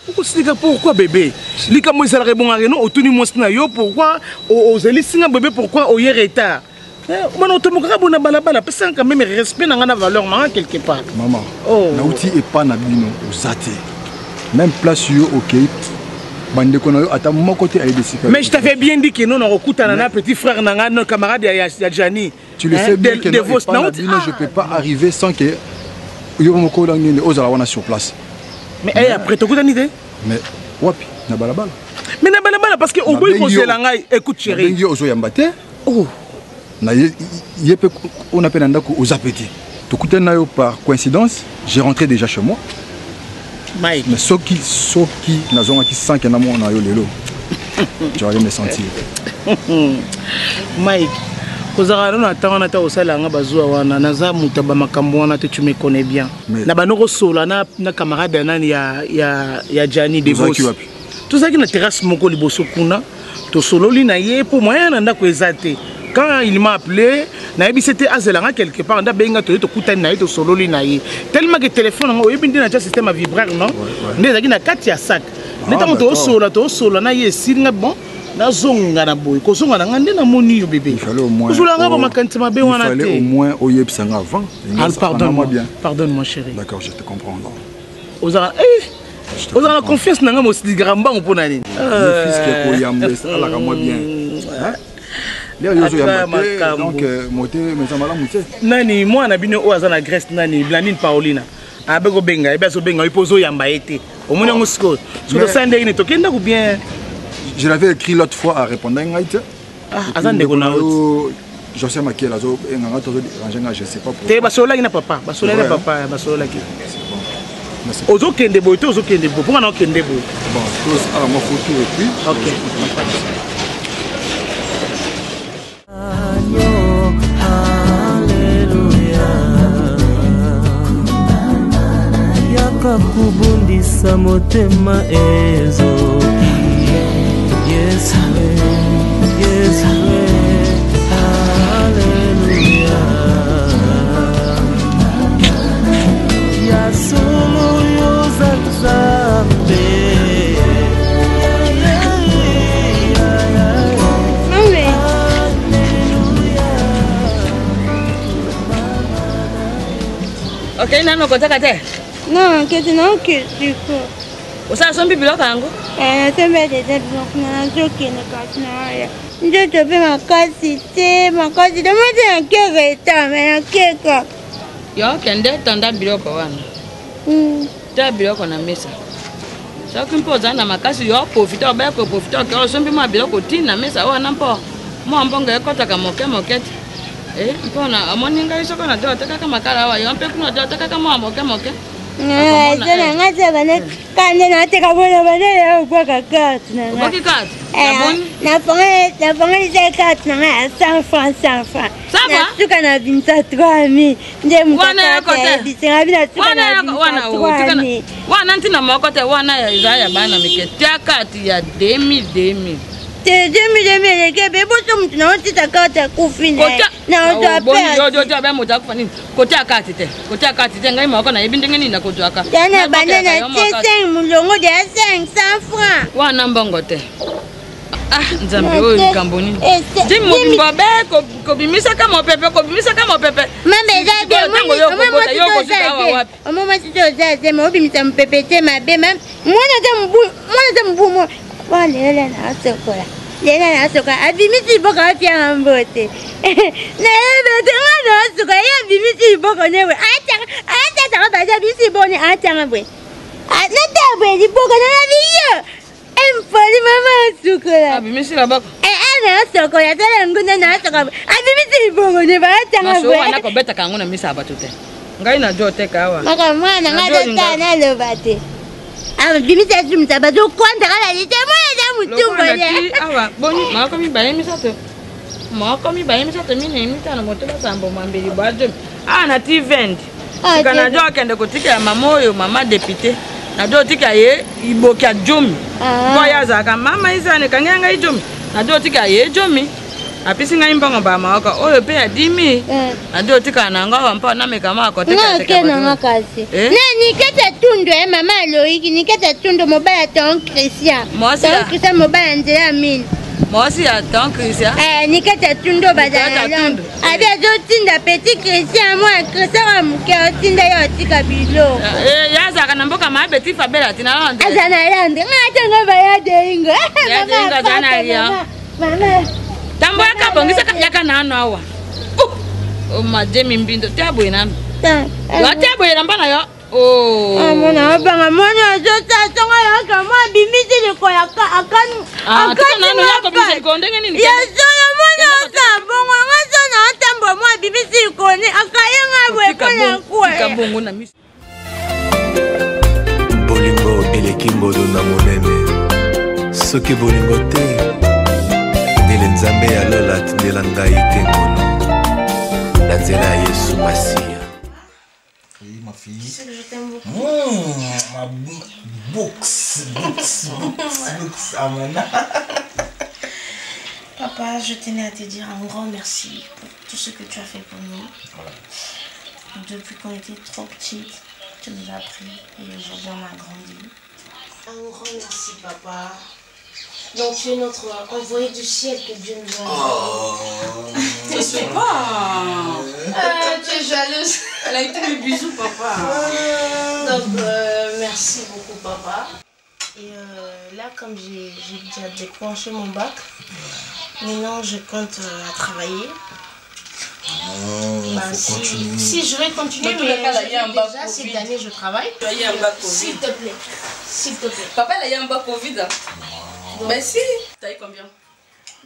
okosika pourquoi bébé likambo ezalaka ebongaka no otuni mwasi na yo pourquoi ozali singa bébé pourquoi oye retard bana otomokaka bona balabala pesanga quand même respect na nga na valeur nanga quelque part mama nauti epa na bino oza te même place yo okei Mais je t'avais bien dit que non, on écoute un petit frère, un camarade de Gianni. Tu le sais bien que je ne peux pas arriver sans que Yomoko soit sur place. Mais après, tu as une idée? Mais wapi, na balabala. Mais na balabala parce que au bout de écoute chérie. Oh. On appelle un aux appétits. Par coïncidence, j'ai rentré déjà chez moi. Mike. Mais ce qui n'a pas qui sent qu'il y a un lelo. Tu vas me sentir. Mike. Kozara na tanga ta osala nga bazwa wana naza mutaba makambo wana te tu me connais bien. Na banoko sola na camarade nani ya Gianni Devos. Tout ça qui na terrasse moko liboso kuna to sololi na ye pour moyen na ndako ezate. Quand il m'a appelé, c'était Azelanga quelque part, on a bien entendu que solo tellement que le téléphone, on a bien un système à vibrer, non? On a bien 4 sacs. On a bien solo, on a bien bon. Il fallait au moins au Yepsanga avant. Pardonne-moi chérie. D'accord, je te comprends. Vous avez la confiance dans moi aussi grand banc pour nani. Le fils qui est koyambe, ça la moi bien. Donc moté mais ça m'a mouté. Nani moi na bino o azana Grèce nani Blandine Paulina. Abego benga, ebeso benga ipozo yamba été. Au moins on score. Sur le Sunday ni tokenda ou bien je l'avais écrit l'autre fois à répondre à Ngaït. Azande kona autre. Je sais ma qui là zo nganga to ranger je sais pas pourquoi. Te basola ina papa, basola ina papa, basola ki. Ozo kende boy, ozo kende boy. Pourquoi non kende boy? Bon, tous à ma photo et puis. OK. Yakakubundisa motema ezoki. Yes, yes, hallelujah. Yasulu yozazambe. Ok, nano kotaka te? Non, que tu n'as que du coup. Osa sombi biloko yango? Sembe déjà biloko na joki na katna. Ndio tobe makasi te, makasi de mote na keka mais na keka. Yo kende tanda biloko wana. Ta biloko na mesa. Soki mpoza na makasi yo profite ba ko profite ko sombi ma biloko tina mesa wana mpo. Mo mbonga ekotaka moke mokete. Mpona amoni ngai soko na dote kaka makala wa yo mpe kuna dote kaka mo moke moke. Zona ngata bana kande na teka bona bana ya kwa carte na. Kwa carte? Na ponga ile carte na 100 francs 100 francs. Na tuka na 23000. Nde mkaka. Bisenga bila tuka na 23000. Wana ntina moko te wana ya Isaya bana mikete carte ya 2000. Te 2000 ke bebo to mtu na otita carte kufina. Na oto yo ba moja kufani. Kotia carte te ngai moko na yebindenge nini na kotwaka. Yana banana 5 mulongo de 500 francs. Wana mbongo te. Nzambe oyo kamboni. Dimu mbabe ko bimisa kama pepe Mama za de mama sito za mo bimisa mpepe te mabe mam. Mwana za mbumo. Wale na asokola. Lena na asoka abimisi boka pia mbote. Na ebe tenga na asoka ya bimisi boka newe. Ata saka baza bimisi boni ata ngabwe. Na tabwe di boka na biyo. Empoli mama asokola. Abimisi la boka. Na asokola tala nguna na asoka. Abimisi boka ne ba ata ngabwe. Maso wana ko beta kanguna misa abatute. Ngai na jote kawa. Maka mwana ngada tana lo bate. Bimisa jumta bazo kwanda kala lite mwana mutumbo le. Awa boni mako mi baye misato. Mine mitana motola sambo mambeli bajo. Na T20. Kana jo kende kotika mamoyo mama député. Na do tika ye ibokia jomi. Boya zaka mama izane kanganga ijomi. Na do tika ye jomi. Apisi ngai mbongo ba mawaka oyo pe ya 10,000. Na do tika na ngawa mpa na meka mako teka teka. Na makasi. Na nikata tundo mama Loiki nikata tundo mobile ton Christian. Ton Christian mobile nzela 1000. Moi aussi, attends, Christian. Nikata Tundo Badana. Abi azotinda petit Christian, moi, Christian, mon tinda yo tika bilo. Ya zaka na mboka ma petit Fabela tina lande. Azana lande. Ngata ngaba ya denga. Ya denga zana ya. Mama. Tambo yakabongisa yaka nano awa. Oh ma demi mbindo tabo ina. Yo tabo ina mbana yo. Oh. Mona banga mona zota tonga yaka mo bimisi liko yaka akanu. Akanu yako bimisi liko ndenge nini? Ya zona mona sabongo ngazo na tambo mo bimisi liko ni akayenga bwe kona kwe. Kabongo na misi. Bolingo elekingo na monene. Soki bolingo te. Ndele nzambe ya lola tindela ngai te ngono. Na nzela ya Yesu Masia. Ma fille. Tu sais que je t'aime beaucoup. Ma box. Amana. Papa, je tenais à te dire un grand merci pour tout ce que tu as fait pour nous. Voilà. Depuis qu'on était trop petites, tu nous as appris et aujourd'hui on a grandi. Un grand merci, papa. Donc tu es notre envoyé du ciel que Dieu nous a envoyé. Je sais pas. Tu es jalouse. Elle a été mes bisous, papa. Donc merci beaucoup, papa. Et là, comme j'ai déjà déclenché mon bac, maintenant je compte à travailler. Faut continuer. Si je vais continuer, mais déjà cette année je travaille. S'il te plaît. S'il te plaît. Papa, il y a un bac Covid. Mais si. T'as eu combien?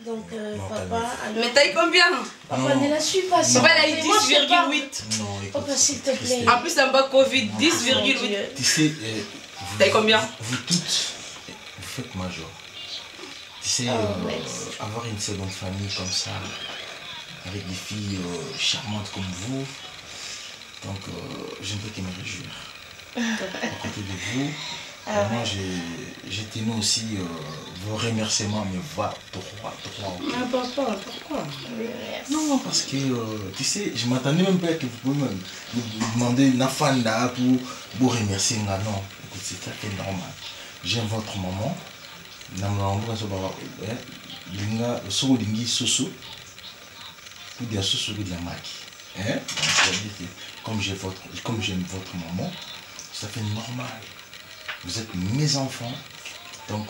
Donc, papa. Mais t'as eu combien? Papa, ne la suis pas. Papa, elle a eu 10,8. Papa, s'il te plaît. En plus, un bac Covid, 10,8. Tu sais, t'as eu combien? Vous toutes, vous faites major. Tu sais, avoir une seconde famille comme ça, avec des filles charmantes comme vous, donc je ne peux que me réjouir. À côté de vous, moi j'ai tenu aussi vos remerciements, mais va trois. Ah papa, pourquoi? Non, parce que tu sais, je m'attendais même pas que vous pouvez me demander une afanda pour vous remercier. Non, écoute, c'est tout à fait normal. J'aime votre maman. Comme j'aime votre maman, ça fait normal. Vous êtes mes enfants. Donc,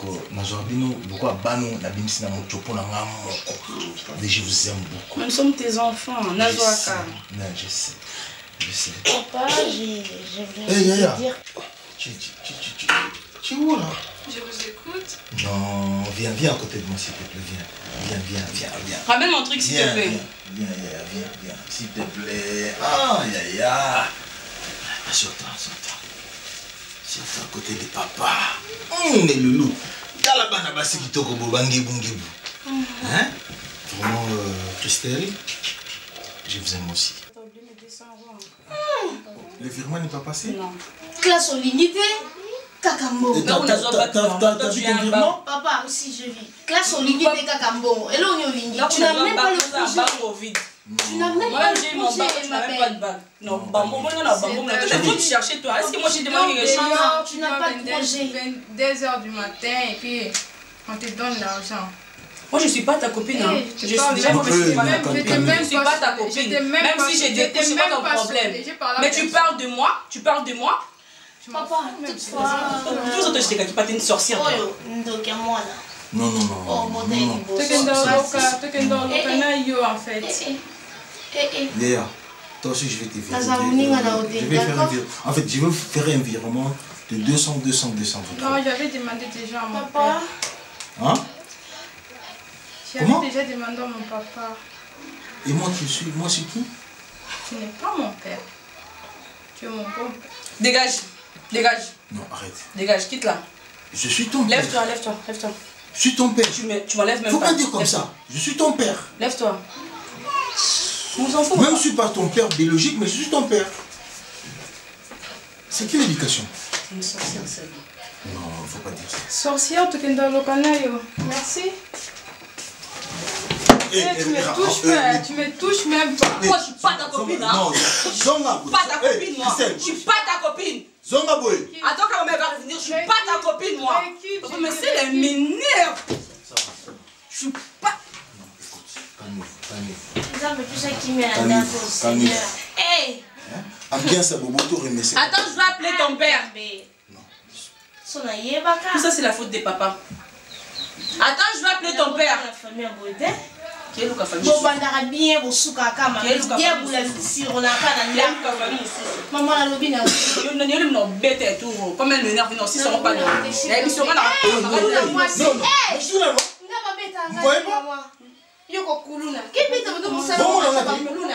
je vous aime beaucoup. Nous sommes tes enfants, Nazoaka. Non, je sais. Papa, je voulais te dire. Tu es où là? Je vous écoute. Non, viens à côté de moi s'il te plaît, viens. Ramène mon truc s'il te plaît. Viens, s'il te plaît. Aïe. Assure-toi. Assure-toi à côté de papa. Les loulous. Galabana basi kitoko bobangebu. Hein? Vraiment, Christelle, je vous aime aussi. T'as oublié mes 200 €. Le virement n'est pas passé? Non. Classe au limité. Kakambo. T'as vu ton virement? Papa, aussi je vis. Classe au limité Kakambo. Et là on est au limité. Tu n'as même pas le projet. Tu n'as même pas le projet, ma belle. Non, Bambo, t'as tout cherché toi. Est-ce que moi j'ai demandé quelque chose? Non, tu n'as pas de projet. 22 h du matin et puis on te donne l'argent. Moi je suis pas ta copine. Je suis pas ta copine. Même si j'ai découvert, c'est pas ton problème. Mais tu parles de moi. Papa, toutefois. Tous autres, je t'ai pas une sorcière. Non. En fait. Léa, toi aussi je vais te faire. En fait, je vais faire un virement de 200. Non, j'avais demandé déjà à mon papa. Hein? J'avais déjà demandé à mon papa. Et moi qui suis? Moi c'est qui? Tu n'es pas mon père. Tu es mon beau-père. Dégage. Non, arrête. Dégage, quitte là. Je suis ton père. Lève-toi. Je suis ton père. Tu m'enlèves même pas. Faut pas dire comme ça. Je suis ton père. Lève-toi. On s'en fout. Même si je suis pas ton père biologique, mais je suis ton père. C'est quelle éducation? Une sorcière, c'est non, faut pas dire ça. Sorcière, tu es dans le canal. Merci. Tu me touches même pas. Moi, je suis pas ta copine. Non, pas ta copine, moi. Je suis pas ta copine. Zonga boy. Attends quand on va revenir, je suis pas ta copine, moi. Mais c'est les m'énerve. Je Je suis pas. Non, écoute, calmez-vous. Non, mais tout ça qui met la date au Seigneur. Hey! Ambiance à Boboto remercie. Attends, je vais appeler ton père. Tout ça, c'est la faute des papas. Attends, je vais appeler ton père. La famille à Bodin. Quel est le famille? Bon, bandara bien, bon, souka kama. Quel est bien, vous l'avez dit, on n'a pas la famille. Maman, la lobby n'a pas. Il y a une bête et tout. Comme elle m'énerve, non, si ça va pas. Non, vous voyez pas? Yoko Kuluna.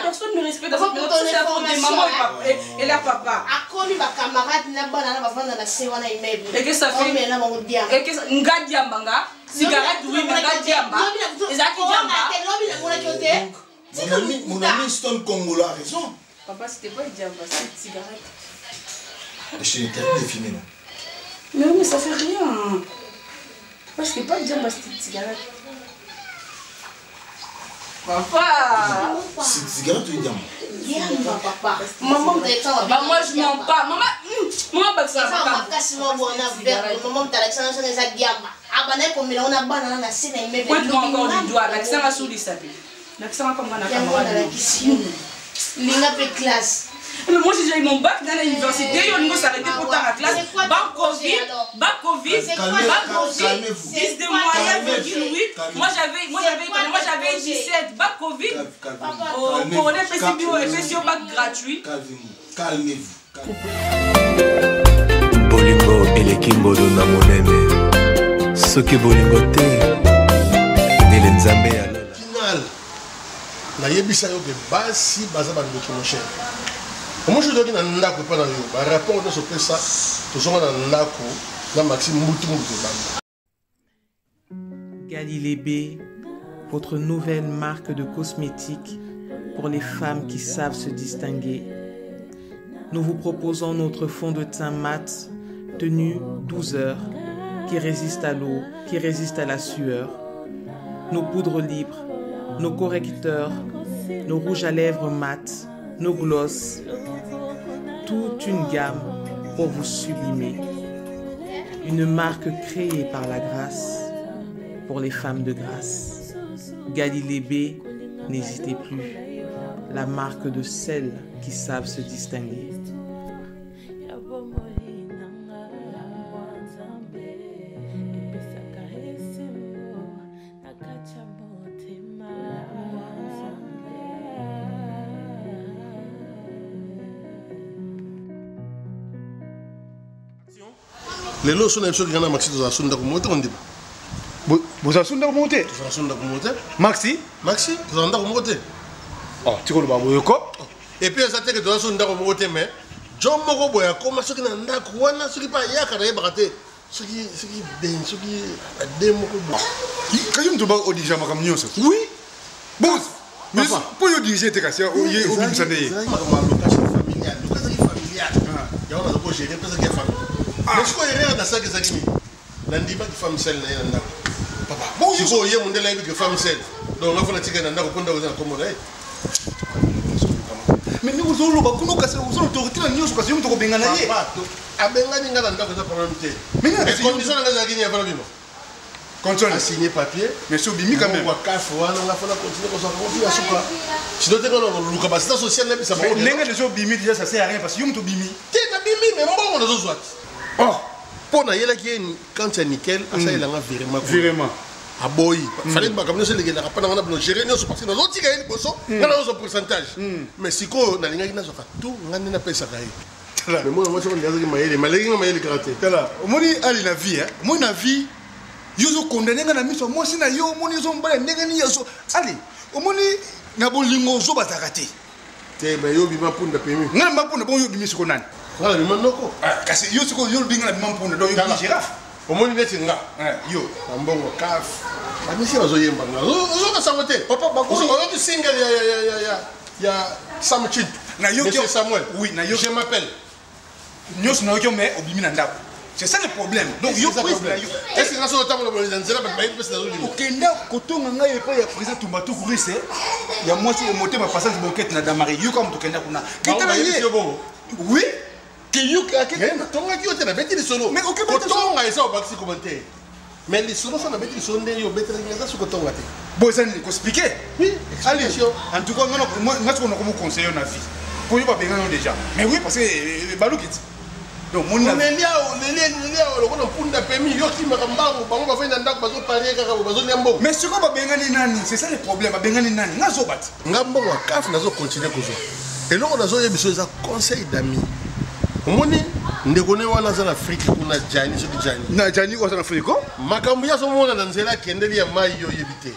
Personne ne respecte maman et leur papa. Akomi ma camarade na bana na bavanda na se wana immeuble. Et que ça fait? Et que nga diambanga, cigarette oui mais nga diamba. Ezaki diamba. Mon ami Stone Congolo a raison. Papa, c'était pas le diamba, c'était une cigarette. Je t'ai interdit de fumer, non? Non mais ça fait rien. Papa, c'était pas le diamba, c'était une cigarette. Papa! C'est cigarette ou diamant? Diamba, papa. Maman, bah moi je mens pas. Maman, pas que ça va. Maman, t'as l'accent sur les diamba. Abana comme on a banana na sina immeuble. Pourquoi tu m'as encore du doigt? L'accent a souri ça. L'accent comme on a camarade. Linga pe classe. Mais moi j'ai déjà eu mon bac dans l'université, il faut s'arrêter pour ta la classe. Bac Covid, 10 de moyenne, 8. Moi j'avais 17, bac Covid. Au coroner PCBO et PCO bac gratuit. Calmez-vous. Bolingo et les Kimbo de Namonene. Ce que Bolingo te, Nélenzambe alors. Final. La yebisa yo ke basi baza ba ndoki mon cher. Comment je dois na ndako pa na yo ba rapport de ce que ça to zonga na ndako na Maxime Mbutu banda. Galilée B, votre nouvelle marque de cosmétiques pour les femmes qui savent se distinguer. Nous vous proposons notre fond de teint mat, tenu 12 heures, qui résiste à l'eau, qui résiste à la sueur. Nos poudres libres, nos correcteurs, nos rouges à lèvres mat, nos glosses, toute une gamme pour vous sublimer. Une marque créée par la grâce pour les femmes de grâce. Galilée B, n'hésitez plus. La marque de celles qui savent se distinguer. Les lots sont les choses qui ont Maxi dans la sonde monter on dit. Vous avez sonde monter? Dans la sonde monter. Maxi? Maxi, dans la monter. Oh, tu connais pas Boyoko? Et puis ça te que dans la sonde monter mais John Moko Boya comme ceux qui n'ont pas quoi, ceux qui pas y a qu'à y barater. Ceux qui ben ceux qui démo ko. Quand tu vas au déjà comme nous. Oui. Bon. Mais pour yo diriger tes casse au yé au bim sandé. Location familiale. Location familiale. Il y a on a ko gérer parce que famille. Mais je crois rien dans ça que ça dit. Lundi pas de femme seule là. Papa. Bon, je crois hier mon délai que femme seule. Donc on va faire ticket dans ko nda ko moda. Mais nous vous allons pas nous casser vous allons autorité na nyos parce que nous to bengana yé. Abengani ngala ndako za problème té. Mais condition nga za gagner avant bino. Contrôle signer papier. Mais sur bimi quand même. Kwa kafu wana nga fona continuer ko sa ko ya suka. Sinon te kono luka basita social na bisa ba. Lenga de bimi déjà ça sert à rien parce que yum to bimi. Té na bimi mais mbongo na zo zwat. Oh. Pona yela ki quand c'est nickel, ça il a vraiment. Vraiment. Aboy. Fallait pas comme nous c'est les gars pas na na gérer nous parce que nous autres gars bosso, na na pourcentage. Mais siko na linga ina zo ka tout ngani na pesa kai. Mais moi je suis en train malgré que je gratter. Moi ali na vie, moi na vie, yo condamné na miso, moi si na yo, moi zo mbala ndenge ni yo. Allez, omoni na bolingo zo batakate. Te ba yo bima punda pemi. Na mba punda bon yo bimi siko nani. Wala bima noko. Kasi yo siko yo binga na bima punda do yo bimi girafe. Omoni neti nga. Yo, ambongo kaf. Ba misi bazo yemba nga. Zo ka sabote. Papa ba ko zo single ya Samchit. Na yo Monsieur Samuel. Oui, na yo je m'appelle. Nous sommes mais au bimi nanda. C'est ça le problème. Donc yo est-ce que ça soit table dans les nzela ba ba pesa zo bimi. Okenda kotonga ngai epa ya président Tumbatu kurise. Ya moi si monter ma passage boquette na damari. Yo comme tokenda kuna. Kitana ye. Oui. Que yo ka tonga ki ote na beti solo. Mais OK, tonga esa ba si commenter. Mais les solos sont avec les sondes, ils ont besoin de ce que tu as dit. Bon, ça nous expliquer. Oui, allez, en tout cas, moi, je vais conseiller une vie. Pour ne pas payer déjà. Mais oui, parce que Balou qui dit. Donc, mon avis. Mais ce qu'on va Nani, c'est ça le problème. Nani, Nazo bat. Ngambo wa kaf nazo continuer kozo. Et là on a zoé biso za conseil d'amis. Omoni ndekone wana za Afrique kuna Jani so Jani. Na Jani ko za Afrique ko? Makambo ya so mona na nzela kendeli ya mai yo yebite.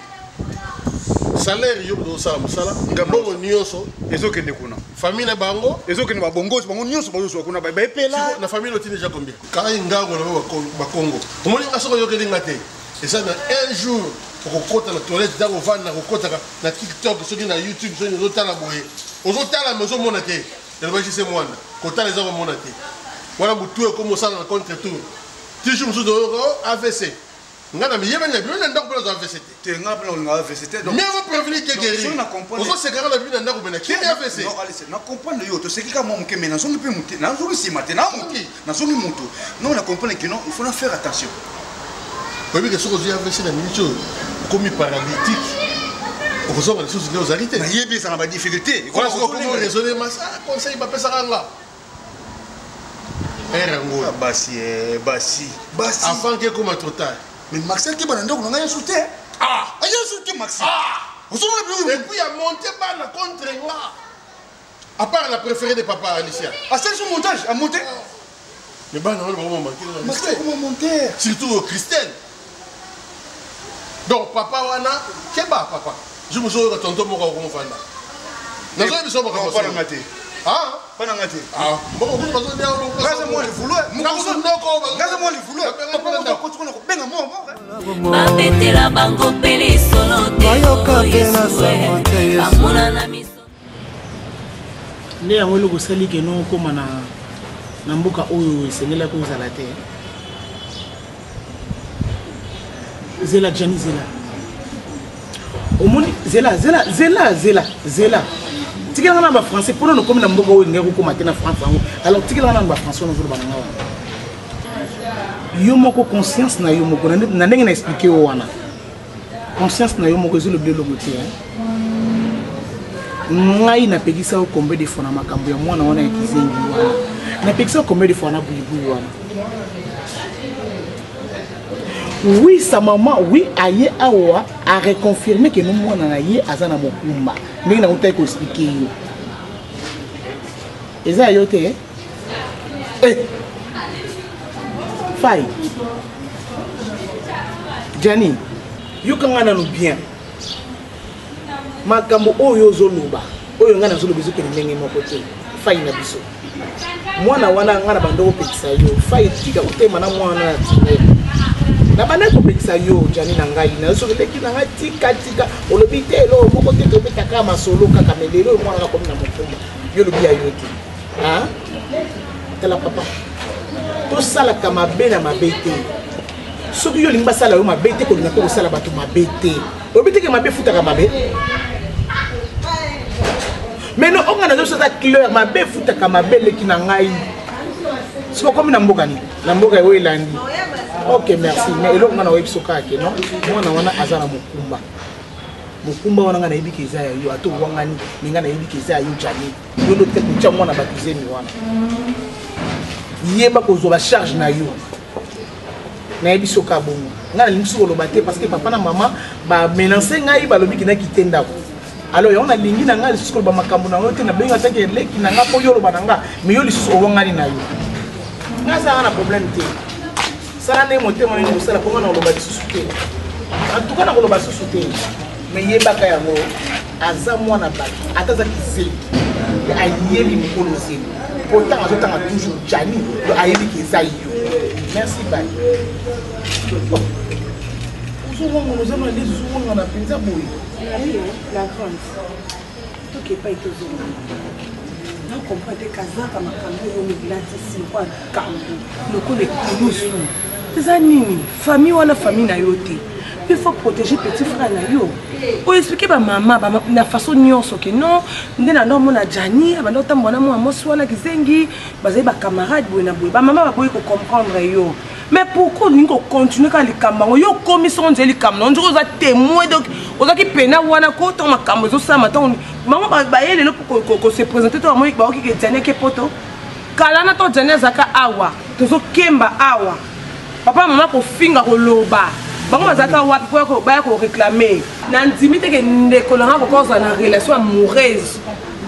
Salaire yo do sa musala ngambo nyonso ezokende kuna. Famille na bango ezokende ba bongo nyonso bazo kuna ba epela na famille otine déjà combien? Kai ngango na ba Congo. Omoni ngasoko yo kelinga te. Et ça un jour pour côté la toilette dans van na côté na TikTok sur na YouTube sur les autres la boye. Aux autres la maison monaté. Le voyage c'est moi. Côté les hommes monaté. Voilà bu tout comme ça dans contre tour. Toujours sous d'euro AVC. Ngana mi yeba na bi na ndako pour AVC. Te ngapa na AVC donc. Mais on prévenir que guérir. On se segara la bi na ndako bena. Qui est AVC? Non, allez, na comprendre yo to sekika mo mke mena so mpe muté. Na zo si matena muté. Na zo mi muto. Non, on comprendre que non, il faut faire attention. Oui, que ce que j'ai AVC dans minute comme paralytique. Pour ça, les choses aux arrêtés. Mais il y a ça va difficulté. Comment raisonner mais ça conseil pas ça là. Erango. Basi. Avant que comme trop tard. Mais Maxel qui va ndoko on a insulté. Ah, il a insulté Maxel. Vous savez et puis a monté par la contre là. À part la préférée de papa Alicia. Ah, c'est son montage, à monter. Mais bah non, vraiment manquer. Maxel comment monter? Surtout Christelle. Donc papa wana keba papa. Je me souviens tonton moko ko mfanda. Na zo biso moko pas ngate. Ah, pas ngate. Ah, moko ko bazo dia lo. Gaza mo le vouloir. Gaza mo le vouloir. Papa ko ko benga mo. Ba betela bango pele solo te. Mayoka pena samote Yesu. Amuna na miso. Nde yango eloko osali ke no okóma na mboka oyo esengelaki ozala te. Zela Jani Zela. Omoni Zela. Tikela na ba français pour nous comme na mboka oyo ngeko koma te na France yango. Alors tikela na ba français no zo ba nga wana. Yo moko conscience na yo moko na ndenge na expliquer wana. Conscience na yo moko zo le blé lo moté hein. Ngai na pekisa ko combien de fois na makambo ya mwana wana ekizengi wana. Na pekisa ko combien de fois na buibu wana. Oui, sa maman, oui, aïe awa a reconfirmé que nous on a aïe azana mokumba. Mais na utai ko expliquer yo. Eza yote eh? Eh. Fai. Jani, yo kanga na no bien. Makambo oyo zoluba. Oyo ngana zoluba zo ke ndenge moko te. Fai na biso. Mwana wana ngana bando pekisa yo. Fai tika utema na mwana na tiwe. Na bana ko pekisa yo Jani na ngai na so leki na ngai tika olobi te lo moko te to betaka masolo kaka melelo mwana ka komi na mokumba yo lobi ayo te hein tala papa to sala kama bena mabete soki yo limba sala yo mabete ko linga ko sala bato mabete olobi te ke mabe futaka mabe mais no onga na zo sa clair mabe futaka mabe leki na ngai siko komi na mboka ni na mboka yo elandi. Ok, merci. Mais eloko ngana webi soka ke non mwana wana azana mokumba wana ngana yebi ke za yo ato wangani ngana yebi ke za yo Jani yo lo te kucha mwana batuzemi wana yeba ko zo ba charge na yo na yebi soka bongo ngana limsu ko lo baté parce que papa na maman ba melancer ngai ba lobi kina kitenda ko alors yo na lingi na ngai suko ba makambo na yote na benga take leki na ngapo yo lo bananga mais yo lisusu wangani na yo ngasa na problème te. Ça n'est pas mon témoin, ça n'a pas de souté. En tout cas, on a de souté. Mais il y a des gens qui ont des pourtant, on a toujours Jani, merci, bye. La France. Tout n'est pas été on comprend que Kazaka makambo yo milatisi kwa kambo loko le kulusu eza nini famille wana famille na yo te il faut protéger petit frère na yo o expliquer ba mama ba na façon nyonso ke non ndena ndo mona Jani abanda otambo na mwa mosi wana kizengi bazai ba camarade boye na boye ba mama ba boye ko comprendre yo Mais pourquoi nous continuons à les camarades? Yo commission de les camarades. On a témoin donc on a qui peine à voir na côté on a camarades ça matin. Maman ba yé le pour se présenter toi moi ba qui tient que poto. Kala na to tient zaka awa. Tozo kemba awa. Papa maman ko finga ko loba. Bango bazaka wapi ko ba ko réclamer. Na ndimite ke ndekolanga ko cause na relation amoureuse.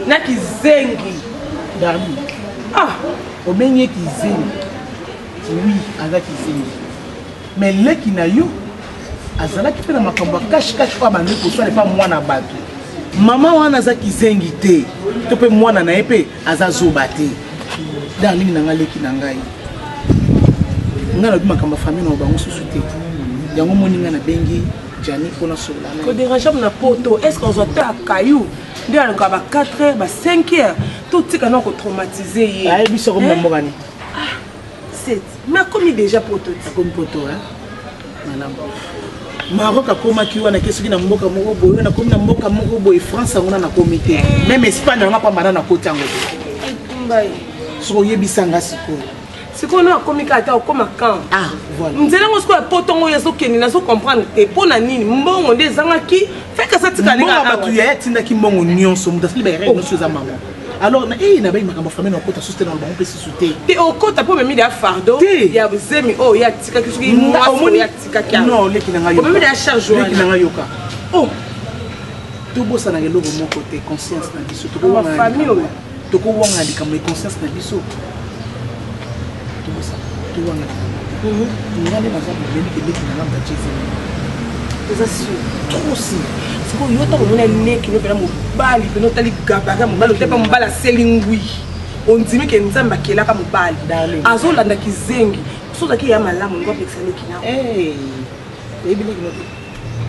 Na kizengi. Darli. Ah, o benye kizengi. Oui, avec kizengi. Mais le qui na yo azala ki pena makambo cache kwa bande ko soit pas mwana bato. Maman wana za kizengi te. To pe mwana na epe azazoba te. Darling na ngaleki na ngai. Ngana bi makambo famille na bango susu te. Yango moninga na bengi Jani pour na sola. Ko dérange na poto, est-ce qu'on doit ta caillou? Dès le gaba 4h, ba 5h, tout ce qu'on a traumatisé. Ah, biso comme na mogani. Ah, 7. Mais comme déjà poto, comme poto hein. Madame. Maroc a komaki wana kesoki na mboka moko boyo na komi na mboka moko boyo France ngona na comité. Même Espagne on a pas mana na kota ngo. Mbaye. So yebisanga siko. Siko na komika ata okoma kan. Ah, voilà. Nzela ngo siko potongo yeso keni na so comprendre te pona nini mbongo ndezanga ki feka satika linga batu ya tinda ki mbongo nyonso mutasili ba yere nyonso za mama. Alors na na ba makambo famille na kota soutenir na bango pesi soutenir. Te okota po memi ya fardo ya buzemi o ya tika kisuki mwa ya tika kya. Non, leki na ngayo. Memi ya charge leki na ngayo ka. Oh. To bossa na ngelo mo côté conscience na biso to ko wana famille. To ko wana likambo conscience na biso. To bossa. To wana. Ngane na zabu beni ke leki na ngamba chezi. C'est sûr. Trop aussi. C'est quoi yota ko mona neki no pela mo bali peno tali gabaga mo balo tepa mo bala selingui. On dit que nzamba kela ka mo bali. Azolanda kizengi. Soza ki ya malamu ngo pexele kina. Ebile kino.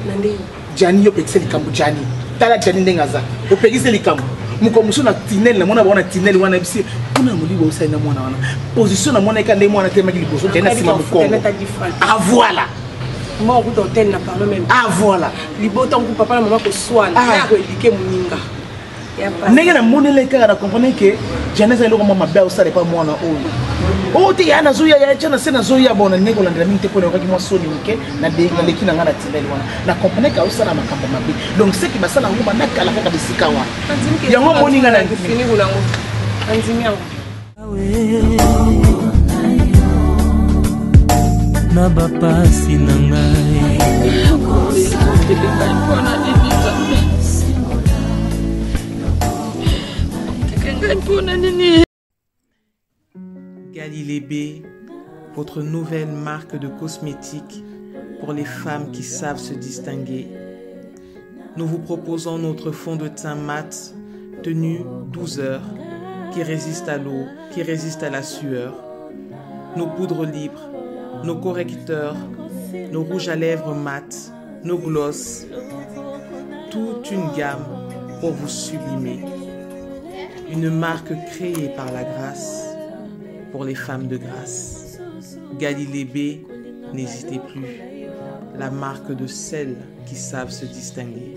Nande Jani yo pexele kambu Jani. Tala Jani ndengaza. O pexele kambu. Muko muso na tinel na mona bona tinel wana bisi. Kuna mulibo usaina na mwana wana. Position na mona ikande mwana tema liboso tena sima mukongo. Ah voilà. Moi, on hôtel n'a pas même. Ah voilà. Liboton ku papa na maman ko soin. Na ko éduquer moninga. Ndenge na monele ka na comprendre que Janessa eloko mama ba osale pa mwana oyo. O te yana zuya ya chana sena zuya bona ndenge landela minte ko na mwa soni mike na de na leki na ngana tinel wana. Na comprendre ka osala makambo mabe. Donc ce qui basala ngoma na kala ka bisika wa. Yango moninga na fini bulango. Anzimi yango. Na bapasi na ngai Galilée B, votre nouvelle marque de cosmétiques pour les femmes qui savent se distinguer. Nous vous proposons notre fond de teint mat, tenu 12 heures, qui résiste à l'eau, qui résiste à la sueur, nos poudres libres, nos correcteurs, nos rouges à lèvres mat, nos glosses, toute une gamme pour vous sublimer. Une marque créée par la grâce pour les femmes de grâce. Galilée B, n'hésitez plus, la marque de celles qui savent se distinguer.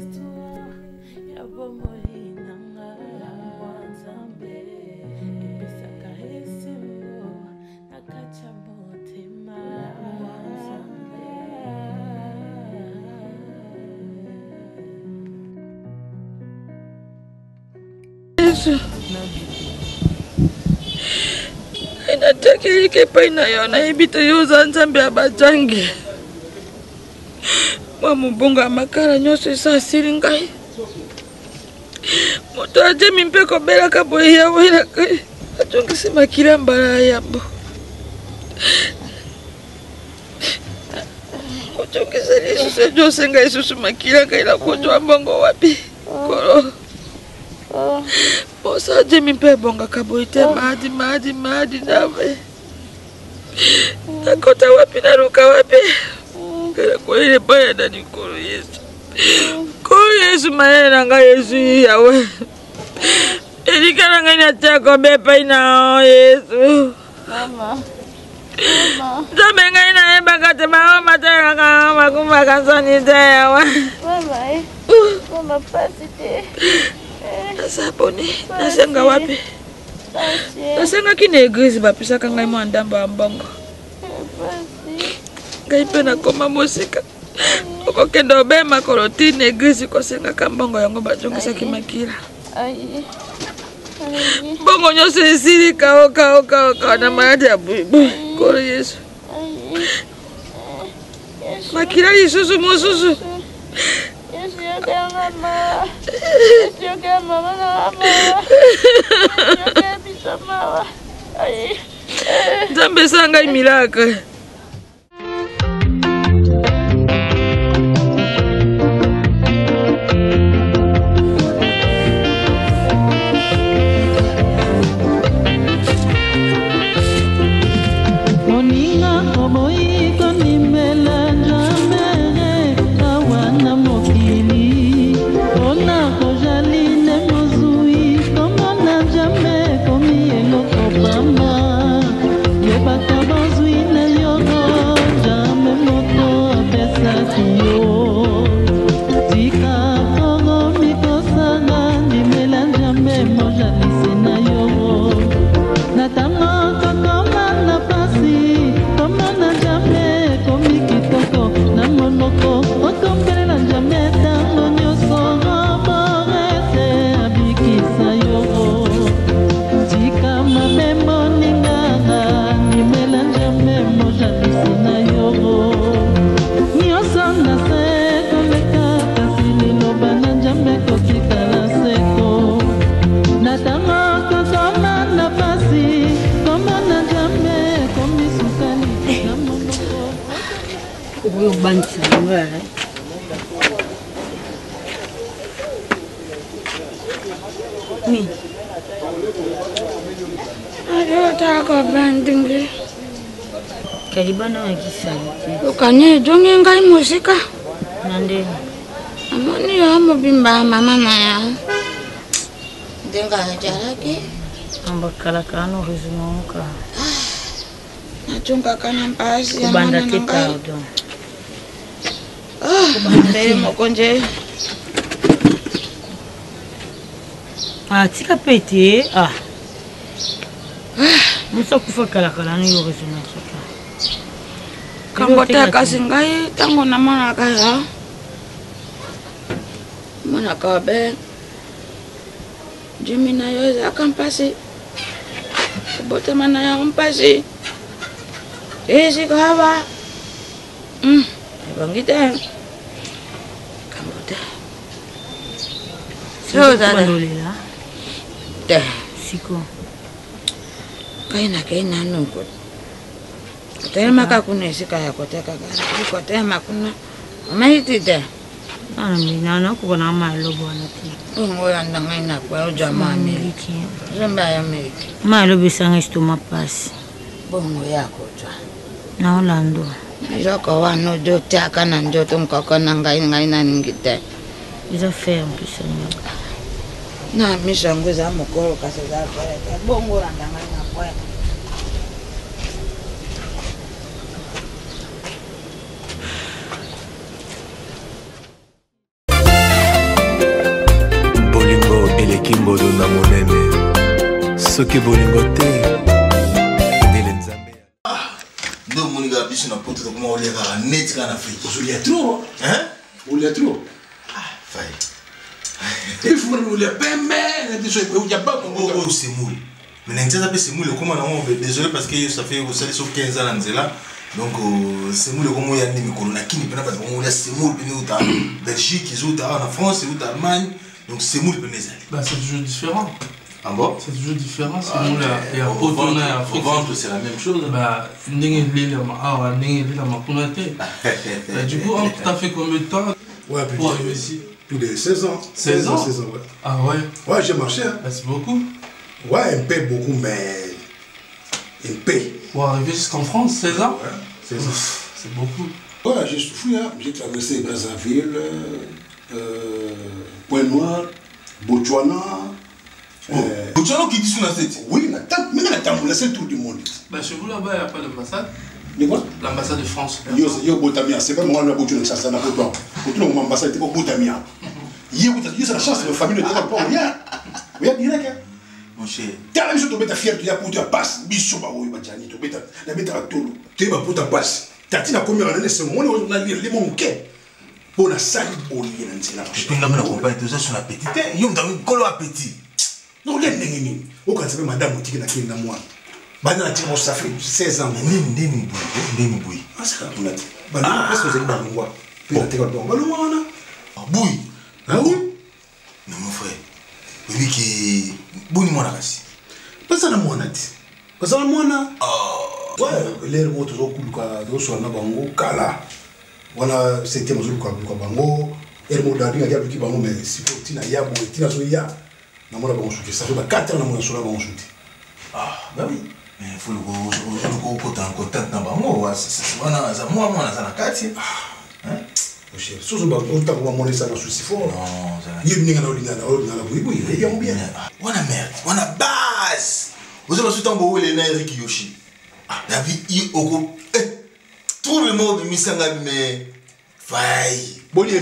Nataka ikepai na yo nayebi te yo oza nzambe ya bajangi mwa mobongo ya makala nyonso esa asili ngai moto ajemi mpe kobelaka boye yawelaka atongisi makili ya mbala ya yambo kotongisa lisusu ejo osenga lisusu makili ya ngai na kotwa mbongo wapi kolo Bosa jemi mpe bongaka boye te maadi nawe nakota wapi naluka wapi kala koyele baya na likolo Yesu kolo Yesu mayele na ngai Yesu yawe elika na ngai natia kobepa ina Yesu nzambe ngai nayebaka te baoma telaka makumaka nsoni te yawe Mama pasi te nasabone nasenga wapi nasenga ki na eglise bapisaka ngai mwa ndambo ya mbongo ngai mpe nakoma mosika okokende obema kolotine eglise kosengaka mbongo yango bajongisaki makila mbongo nyonso esili kaokaokaoka na mayadi ya buibui kolo yesu makila lisusu mosusu nzambe esa ngai milaka Kalibana wakisali. Ukanye jonge ngai musika. Nande. Amoni ya mobimba mama na ya. Denga jarake. Ambakala kano rizunoka. Nachunga kana mpasi ya mwana na ngai. Kubanda mokonje. Tika pete. Musa kufa kala ni yo rizunoka. Kambota kasi ngai tango na mwana kaya. Mwana kabe. Jimi na yo za kampasi. Bote mana ya kampasi. Esi kawa. Bangite. Kambota. So dada. Teh. Siko. Kaina nungu. Tema kakune sika ya koteka gara. Iko tema kuna. Amaitide. Nana kuona malo bwana ti. Ngoya ndanga ina kwa jamani. Ameriki. Zamba ya Ameriki. Malo bisanga istoma pasi. Bongo yako twa. Na Orlando. Joko wano jote akana njoto mkoko ngai na ningite. Iza fair mpisa. Na mishangu za mukoro kasa za kwa. Bongo ndanga ina kwa. Kimbodo na monene soki bolingo te ndele nzambe ndo moniga biso na poto to kuma oleka net kana Afrique olia trop olia trop fai il faut olia pembe na diso e uja ba ko semoule mais n'entenda pas semoule comment on désolé parce que ça fait vous savez sur 15 ans en zela donc semoule comme ya ni mikolo na kini pena parce qu'on olia semoule pena uta Belgique uta en France uta Allemagne. Donc c'est moule pénézali. Bah c'est toujours différent. Ah bon? C'est toujours différent. C'est moule et au ventre c'est la même chose. Bah n'engagez la mapunate. Du coup on t'a fait combien de temps? Ouais, pour arriver ici? Plus de 16 ans. 16 ans, ouais. Ah ouais? Ouais, j'ai marché. Hein. Bah, c'est beaucoup. Ouais, un peu beaucoup, mais un peu. Pour arriver jusqu'en France, 16 ans? Ouais, 16 ans. C'est beaucoup. Ouais, j'ai souffert. Hein. J'ai traversé Brazzaville. Point Noir, Botswana. Botswana qui dit sur la tête? Oui, mais c'est tout du monde. Bah, chez vous là-bas, il n'y a pas d'ambassade? De quoi? L'ambassade de France. Yo Botamia, c'est pas moi la Botswana, ça n'a pas de temps. Botswana, mon ambassade, c'est pas Botamia. Yo, c'est la chance, ma famille ne te pas. Regarde, direct. Mon cher. T'as la mission de mettre fier, tu as pour ta passe, bicho, bah oui, bah tiens, tu mets ta tolo. Tu vas pour ta passe. tati na komi na laisse moi on a lire les mon quai pour la salle au lit na nzela je peux ngam na compagnie tout ça sur appétit yo mtamu kolo appétit non les nini o ka sabe madame otiki na kinda moi bana na timo ça fait 16 ans ndeni boui ah ça ka tunati bana presque vous allez balungwa puis te ka donc balungwa wana ah boui ah oui non mon frère oui qui boni mwana kasi pasa na mwana ti pasa na mwana ouais l'air moto zo kuluka zo so na bango kala wana c'était mo zo kuluka bango l'air moto da dinga ya bango mais si faut tina ya bo tina so ya na mwana bango souti ça fait 4 ans na mwana so na bango souti bah oui mais il faut le go en contact na bango wana za mwana za na kati hein cher so ba autant ko mo ça na souci fort non ça ni ninga na olinga na buibu il y a bien wana merde wana base vous avez tout en les na Eric Yoshi David i oko trouve le mot de misanga mais faille boni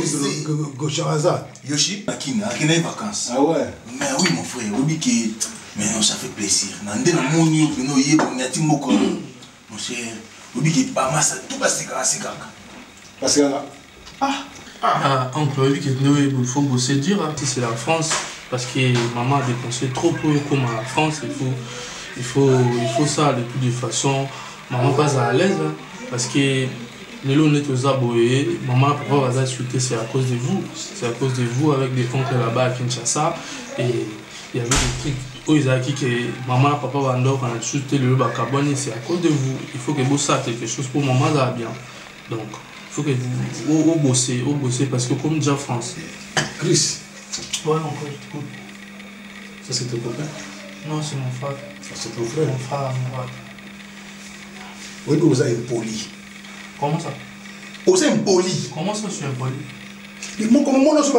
Gocharazade Yoshi akina les vacances ah ouais mais oui mon frère obi que mais non ça fait plaisir nande na moni no yebo ngati moko mon cher obi que pas massa tout passe kaka parce que oncle, il faut bosser dur si c'est la France, parce que maman a dépensé trop peu comme la France. Il faut ça de toute façon. Maman pas à l'aise, hein, parce que les lots n'est aux aboyés. Maman papa va insulter, c'est à cause de vous. C'est à cause de vous avec des oncles là-bas à Kinshasa. Et il y avait des trucs. Ils ont dit que maman papa va endormir quand on a insulté le lot carbone, c'est à cause de vous. Il faut que vous sachiez quelque chose pour maman, ça va bien. Donc, il faut que vous bossez parce que comme déjà France. Chris. Ouais, encore, écoute. Ça c'est ton copain? Non, c'est mon frère. Ça c'est ton frère? Mon frère, mon frère. Oui, vous avez impoli. Comment ça? Vous avez impoli. Comment ça, je suis impoli? Mais moi, comment moi, je suis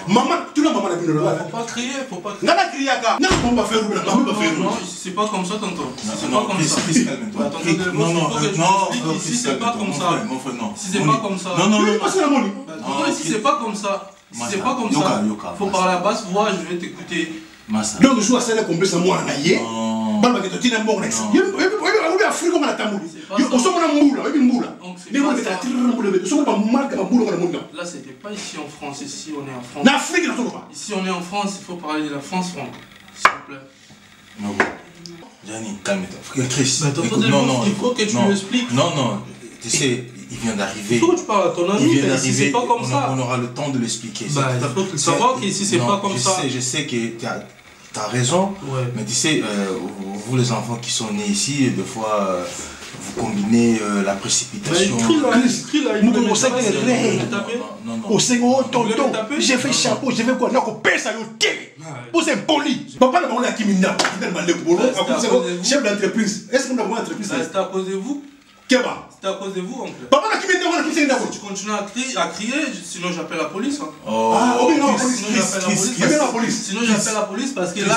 maman, tu l'as maman la vie de la faut pas crier, faut pas crier. Non, crier à non, on va faire le non, c'est pas comme ça, tonton. C'est pas comme ça. Non, si c'est pas comme ça. Si c'est pas comme ça. Non, si c'est pas comme ça. Si c'est pas comme ça. Faut par la basse voix, je vais t'écouter. Donc, je suis à celle qu'on peut se moi naïe. Balba que tu n'as pas bon ex. Oui, Afrique comme la tamouli. On s'en va en moula, oui, moula. Mais moi, je là, c'était pas ici en France. Ici, on est en France. L'Afrique, ici, on est en France. Il faut parler de la France, Franck. S'il vous plaît. Non. Gianni, calme-toi. Chris, non, il faut que tu m'expliques. Non, tu sais, il vient d'arriver. Il faut que tu parles à ton ami, mais si c'est pas comme ça. On aura le temps de l'expliquer. Il faut savoir que si c'est pas comme ça. Je sais que tu as raison, mais tu sais, vous les enfants qui sont nés ici, des fois, vous combinez la précipitation. Au Senghor, tonton, j'ai fait chapeau, j'ai fait quoi? Non, on pèse à l'hôtel. Vous êtes poli. Papa n'a pas qui m'a chef d'entreprise. Est-ce qu'on a une entreprise? C'est à cause de vous. C'est à cause de vous, oncle. Papa n'a qui m'a tu continues à crier, sinon j'appelle la police. Ah, oui, non, sinon j'appelle la police. Sinon j'appelle la police parce que là,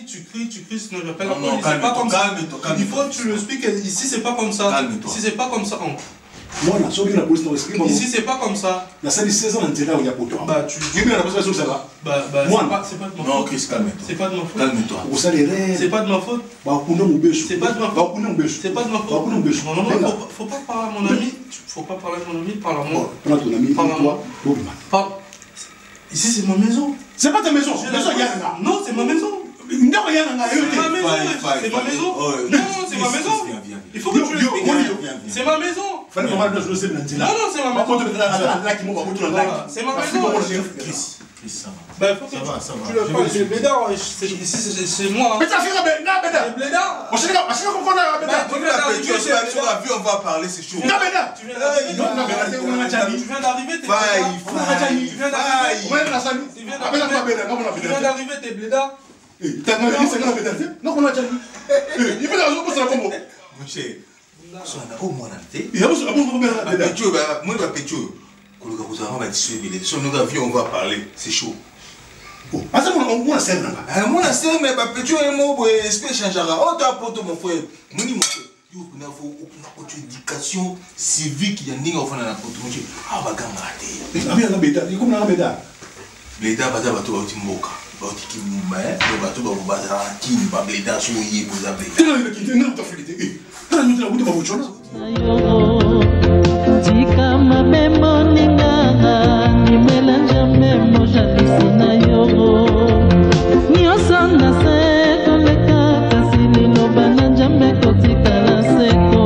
tu cries, sinon j'appelle la police. C'est pas comme ça. Il faut que tu le expliques. Ici, c'est pas comme ça. Ici, c'est pas comme ça, oncle. Moi, la chose la police n'explique ici, c'est pas comme ça. La salle de 16 ans, on est là où il y a pour toi. Bah, tu dis bien la position, ça va. Moi, c'est pas de ma faute. Non, Chris, calme-toi. C'est pas de ma faute. Calme-toi. C'est pas de ma faute. C'est pas de ma faute. C'est pas de ma faute. Non, faut pas parler à mon ami. Faut pas parler à mon ami, parle à moi. Parle à ton ami, parle. Ici, c'est ma maison. C'est pas ta maison. Non, c'est ma maison. C'est ma maison. Non, c'est ma maison. Il faut que tu l'expliques. C'est ma maison. Non, c'est ma maison. C'est ma maison. Ça va. Bah, faut que tu le fasses. C'est Blédard. Ici, c'est moi. Mais ça fait c'est Blédard. On sait qu'on a Blédard. Tu l'as vu, on va parler, c'est chaud. Non, Blédard. Tu viens d'arriver, t'es t'es Blédard. T'as pas dit c'est Blédard. Non, on a déjà dit. Il fait la raison pour ça comme mon cher. Ça n'a pas au moins été. Il y a aussi un bon Blédard. Moi, je vais pécho. Si on a vu, on va parler. C'est chaud. Ah, ça, on a serré là-bas. On a serré, mais pécho est mot, espèce changera. On t'apporte mon frère. Mon frère. Il faut une éducation civique. Il y a une enfant dans la porte. Ah, bah, gamate. Il y a un Blédard. Il y a un Blédard. Blédard, bah, tu vas te moquer. Tu vas te moquer. Tu vas te moquer. Tu vas te moquer. Tika mabembo ninganga nimelanja memo jalisi na yo nyonso na se koleka kasi liloba na njambe kotikala seko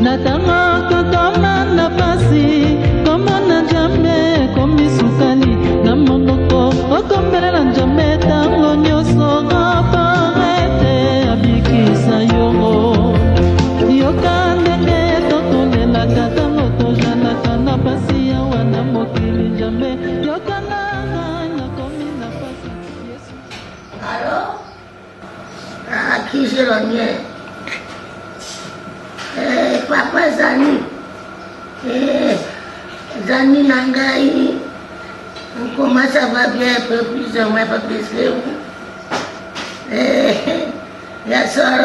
natango kokoma na pasi koma na njambe komisukali na monoko okombelela njambe tango nyonso aparete abikisa yo yoka ndenge tokolelaka tango tojalaka na pasi yawa na mokili njambe yokanga nakomi na pasi yesu. Alo? Qui c'est le mien? Papa Zani. Zani Nangai. Comment ça va bien? Un peu plus ou moins, pas plus que vous. La soeur,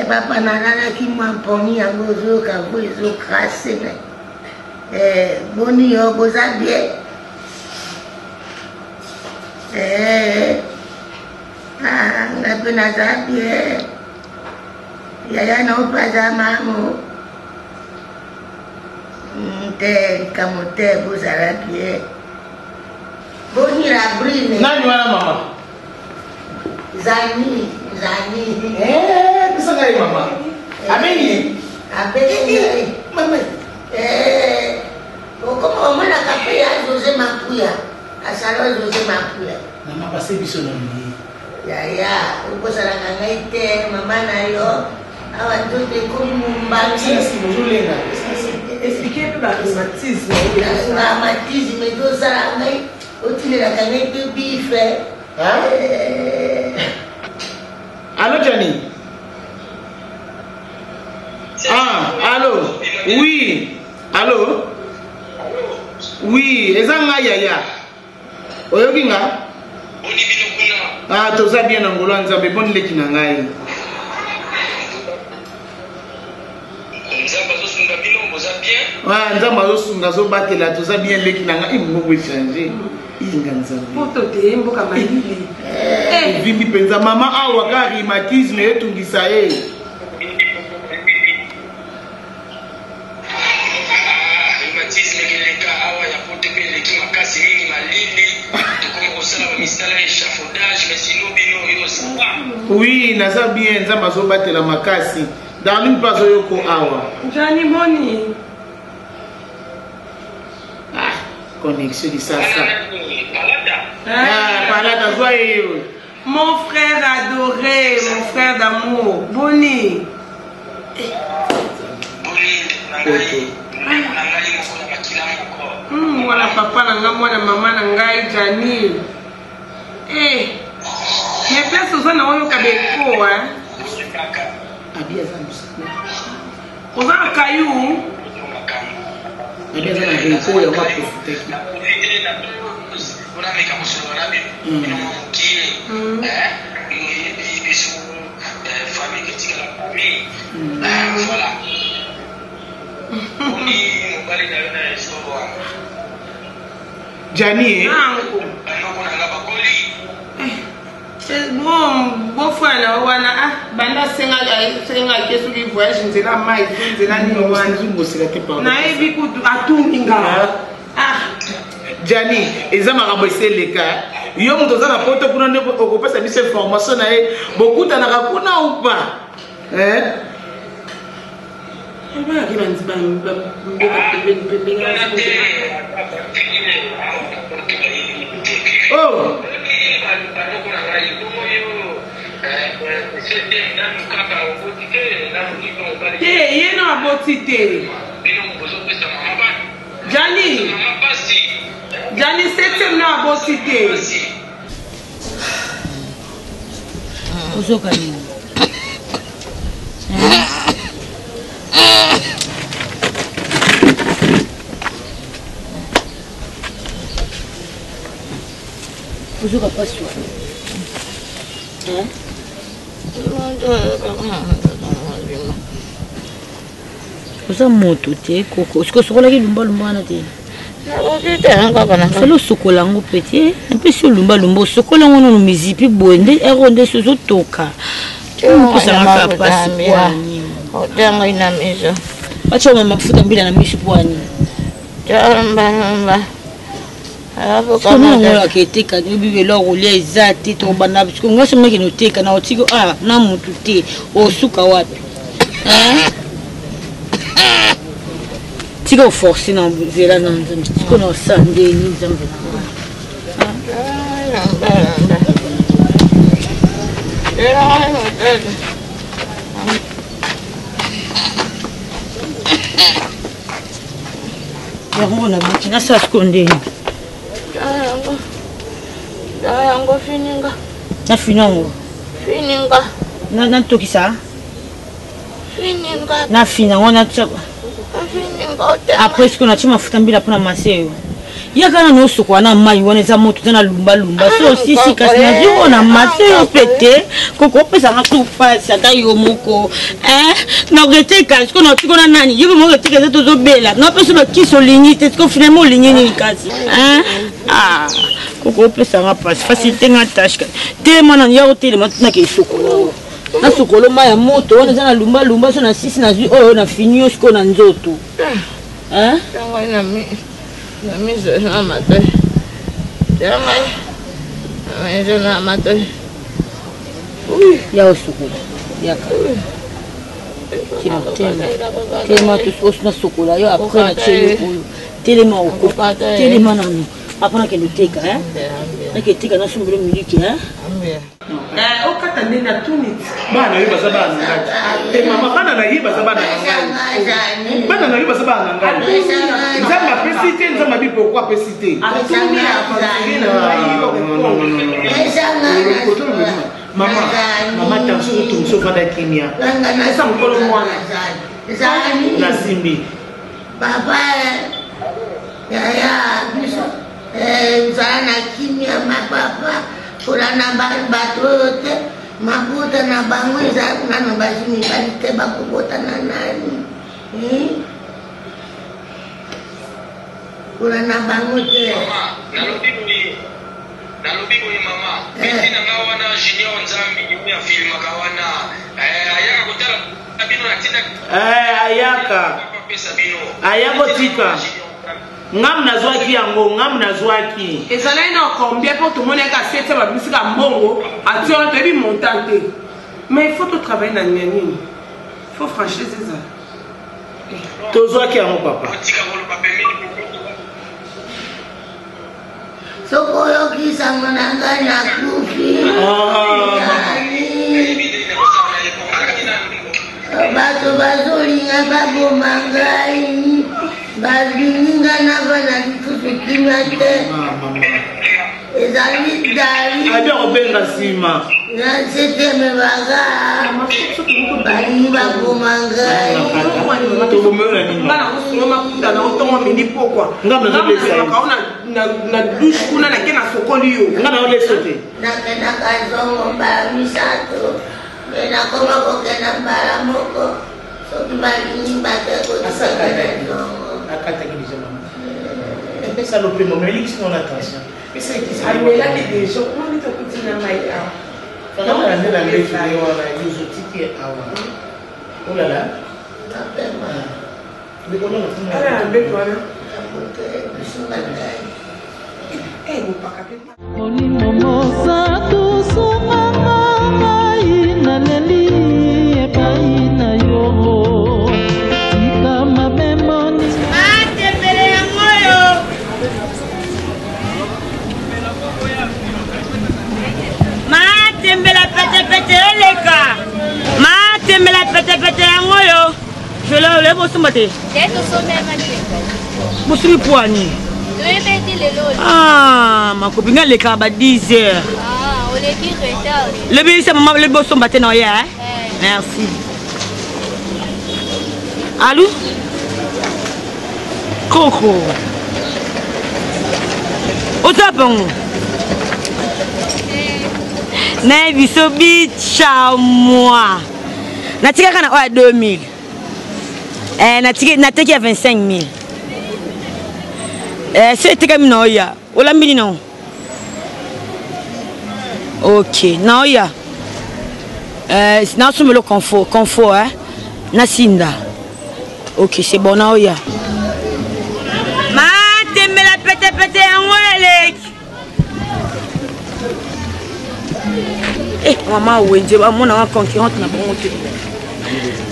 papa Nanana qui m'a poni à vos yeux, car vous les ont crassés. Boni, vous avez bien. Napenda zabie yaya naupaza mamu nte kamote buzala bie boni la brine nani wana mama Zani kisa ngai mama ameni mama okoma omona kape ya Jose Makuya asalo Jose Makuya mama pase biso na mini ya ukosalaka ngai te mama na yo awa nzoto ekomi mombangiamatizme tozala ngai otinelaka ngai mpe bife. Allô Johnny? Allô? Oui. Allô? Oui, eza nga yaya. Oyoki nga? Toza bien na ngolo nzambe boni leki na ngai. Nzambe azosunga azobatela toza bien leki na ngai mbongo échanger. Inga nzambe. Poto te mboka malili. Vimbi penza mama awa ka rhumatisme etungisa ye. Oui, naza bien nzambe azobatela makasi. Dans une place yoko awa. Johnny Boni. Connexion de ça. Palada, joyeux. Mon frère adoré, mon frère d'amour, Boni. Voilà papa nanga mwana mama nanga Johnny. Mais place aux na oyo kabeko hein. Abia zangu. Oza kayu. Abia zangu reko ya wapo fute. Johnny, bon frère wana banda senga kesu ki voyage nzela mai nzela ni wana na ebi ku atuminga Johnny eza makambo eseleka yo moto za na poto kuna nde okopesa biso information na ye bokutanaka kuna upa oh ye na aboti te Johnny septième na aboti te Usoka nini? Usoka pasi wa. Usa moto te koko. Siko sokola ki lumba wana te. Salo sokola ngo petit. Un peu sur lumba sokola ngo no mizipi bonde eronde sozo toka. Otenga ina miso. Wacha mama mafuta mbili na mishi pwani. Namba. Alafu kama ngola keteka ni bibi lo rolia ezati to bana bisiko ngoso meki no teka na otiko na mutu te osuka wapi. Tiko force na vela na nzambe. Tiko no sande ni nzambe. Yarona bukina sa skonde. Yango fininga. Na finango. Fininga. Na tokisa. Fininga. Na finango na tsaba. Fininga. Après ce qu'on a chima futa mbila pona maseo. Yakana no soko na mai wana za moto tena lumba so sisi kasi na ziko na maseo pete koko pesa na tu pasi ata yo moko na rete kasi ko na tiko na nani yo mo rete kasi to zo bela na pesa ba kiso lingi te ko finalement lingi ni kasi koko pesa na pasi facilité nga tâche te mana ya hotel matuna ke soko na sokolo maya moto wana za na lumba so na sisi na zui oyo na finio siko na nzoto yango ina mi na miso na matoi yango miso na matoi ya osukula yaka kina tema tu os na sukula yo après na chelo oyo telema okopa telema nani apana ke luteka na ke tika na shumbelo miliki okata ndenge atuni bana yeba za bana ngati te mama bana na yeba za bana ngati bana na yeba za bana ngati nzamba pesite nzamba bipo kwa pesite atuni mama tanso to so fada kimia esa mkolo mwana na simbi baba ya biso nzana kimia mapapa Kurana batote mabuta na bangweza nano bazimi balite bakubota na nani kurana bangote nalobi boye mama peti na nga wana junior nzambi ya filma ka wana ayaka kotala bino na tina ayako tika ngam nazwaki yango ngam nazwaki ezalaki na combien pour tout le monde ka sete ba bisika mbongo atio to bi montante mais il faut tout travailler na nini faut franchir ça tozwaki yango papa sokoyo kisanga nanga na kufi bato bazolinga babomangai bazinga na bana lisusu te ezali dali abia kobenga nsima na seteme baga balingi babomangai bana kosoma kuta na otongo mini pokwa na douche kuna na ke na sokoli yo nga na oleso te nakendaka zongo mbala misato nakoma kokenda mbala moko soki balingi batekosakana zongo epesa lopemo meliksi non attention amelaki deja komani tokutina mai awa fakana nde na mbefi ye wana yozotiki awa olala molimo mosatu sunganga ngai naleli epai na yo tika mabe moni matembele yangoyo matembela petepete eleka matembela petepete yangoyo le bosomba te bosumi pwani makopi nga leka ba 10 heures lebisa mama le bosomba te na oya merci allô Coco otapango na biso bicha moi natika kana oya 2000 nateki ya 25 000 so eteka mi na oya olambili na ok na oya nasomela confort hein nasinda. Ok, c'est bon na oya. Matemela pete yango eleki. Maman wenje ba mona wa concurrente na bongo te.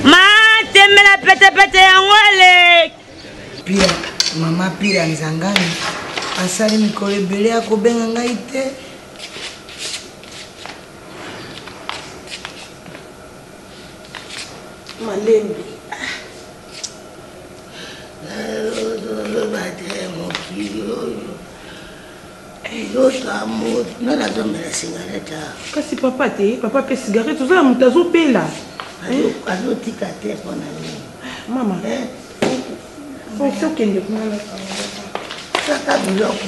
Matemela pete yango eleki. Pia mama pira nzangani asali mikolo ebele akobenga ngai te. Malembe kasi papa te papa pe cigarette ozala moto azopela azotika te mpona nini mama fonse okende kuna kaka biloko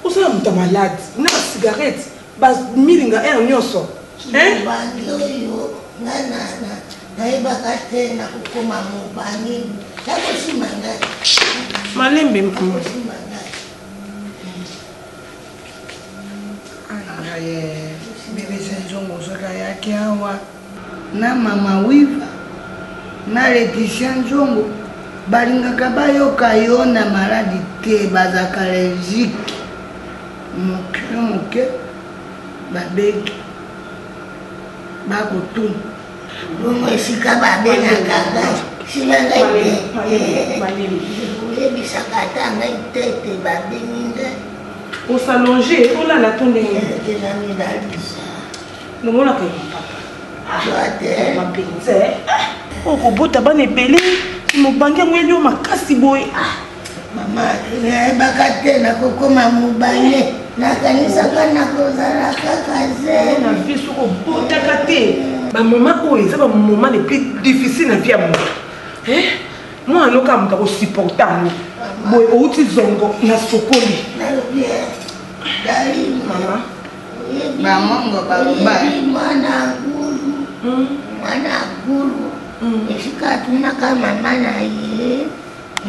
ozala moto malade na cigarette bamilinga ere nyonso bangi oyo nayebaka te na kokoma mobangi yakosima ngai malembe bebesa nzongo soki ayaki awa na mama wiva na Leticia nzongo balingaka bayoka yo na maladi te bazaka allergique moke babeki bakotuna bongo esika babengaka ngai sima ngai oyebisaka ata ngai tete babengi ngai osalonge olala to ndenge nomonaka mapenze okobota bana ebele mobangi yango eli yo makasi boye mama nayebaka te nakokoma mobange nakanisaka nakozala kaka ze na vie soko obotaka te bamoma oyo eza bamoma le plus difficile na vie ya moto mwana loka moto akosupporta yango boye outi zongo na sokoli mama bamongo baloba mwana gulu esika atunaka mama na ye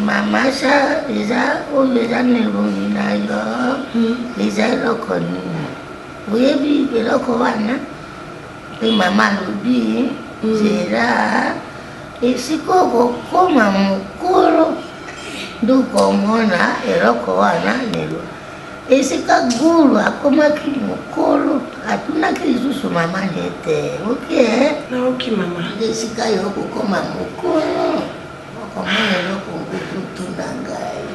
mama sa eza oyo eza nelongi na yo eza eloko nini oyebi eloko wana mpe mama alobi zela esika okokoma mokolo ndokomona eloko wana lelo esika gulu akomaki mokolo atunaki lisusu mama nete oke naoki mama esika yo okokoma mokolo okomona eloko nkututuna ngai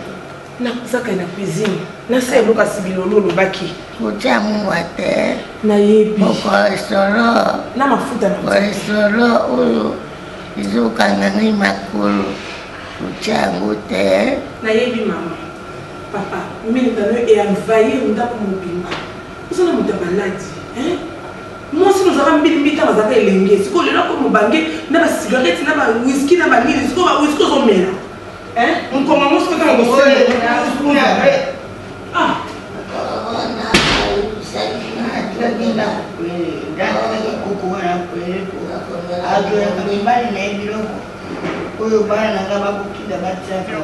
nakozaka na cuisine nasa eloka sibilolo olobaki kotya mungwa te nayebi okolesolo na mafuta kolesolo oyo ezokanga ngai makolo kotya yango te nayebi mama papa minitano eenvahir ndako mobimba ozana moto ya maladi mwasi nozaka mbilimbita bazaka elenge sikoyo lelo ko mobange na basigarete na bawiski na banini sikoyo bawiski ozomela nkoma mwasi kotanga oyo bana nanga bakokida batiaka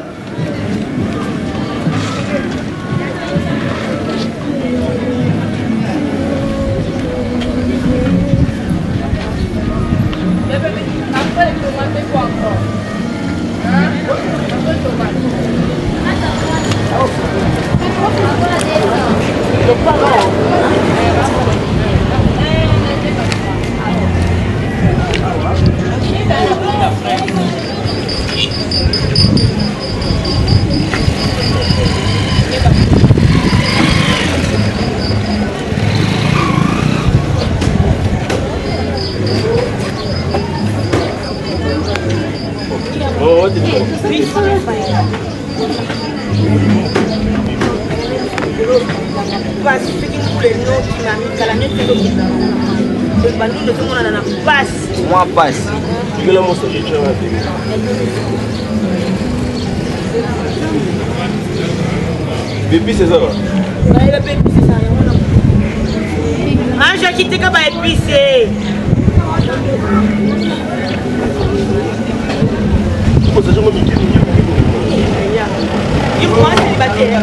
Moi passe. Tu veux montrer que tu as Pépi c'est ça. Mange qui t'es capable épicé. Il faut célibataire.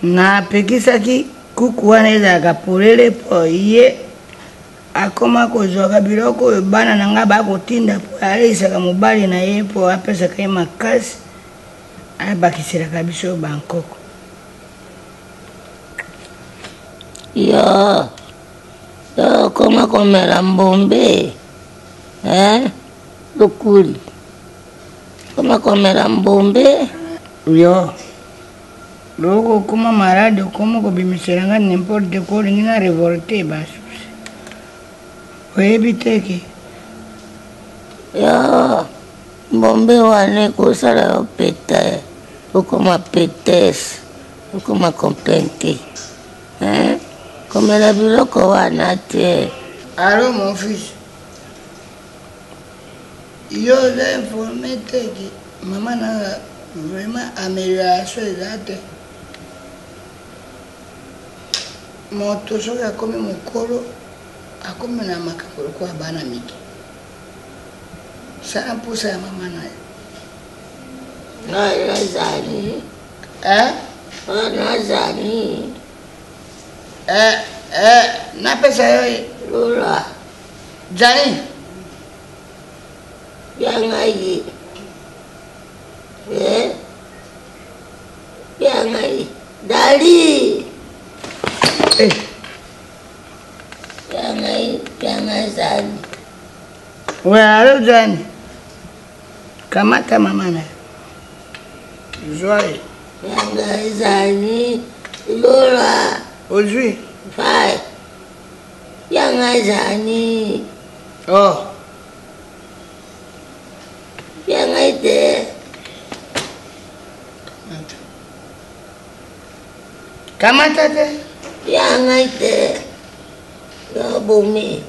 napekisaki kuku wana ezalaka polele po ye akoma kozwaka biloko oyo bana na ngai bakotinda po aleisaka mobali na ye po apesaka ye makasi abakiselaka biso bankoko. Yo koma komela mbombe lukuli koma komela mbombe yo loko koma marade okoma kobimisela nga n'importe ko olingi na revolte basi oyebi teke yo mbombe wane kosala yo peta okoma petese okoma komplente komela biloko wana te. Allô mon fils, yo l'ai informé que maman a vraiment amélioration exacte. Mon toso a comme mon colo a comme na makapolo kwa bana miki. Ça pousse à maman na. Nazani. Nazani. Napesa yo Lola. Jani. Yangai. Yangai. Dali. Yangai Zani. Allo Jani. Kamata mama na. Joy. Yangai Zani. Lola. Aujourd'hui. Fai. Yangai Zani. Oh. Yangai te. Kamata te. Yangai te. Yo bumi.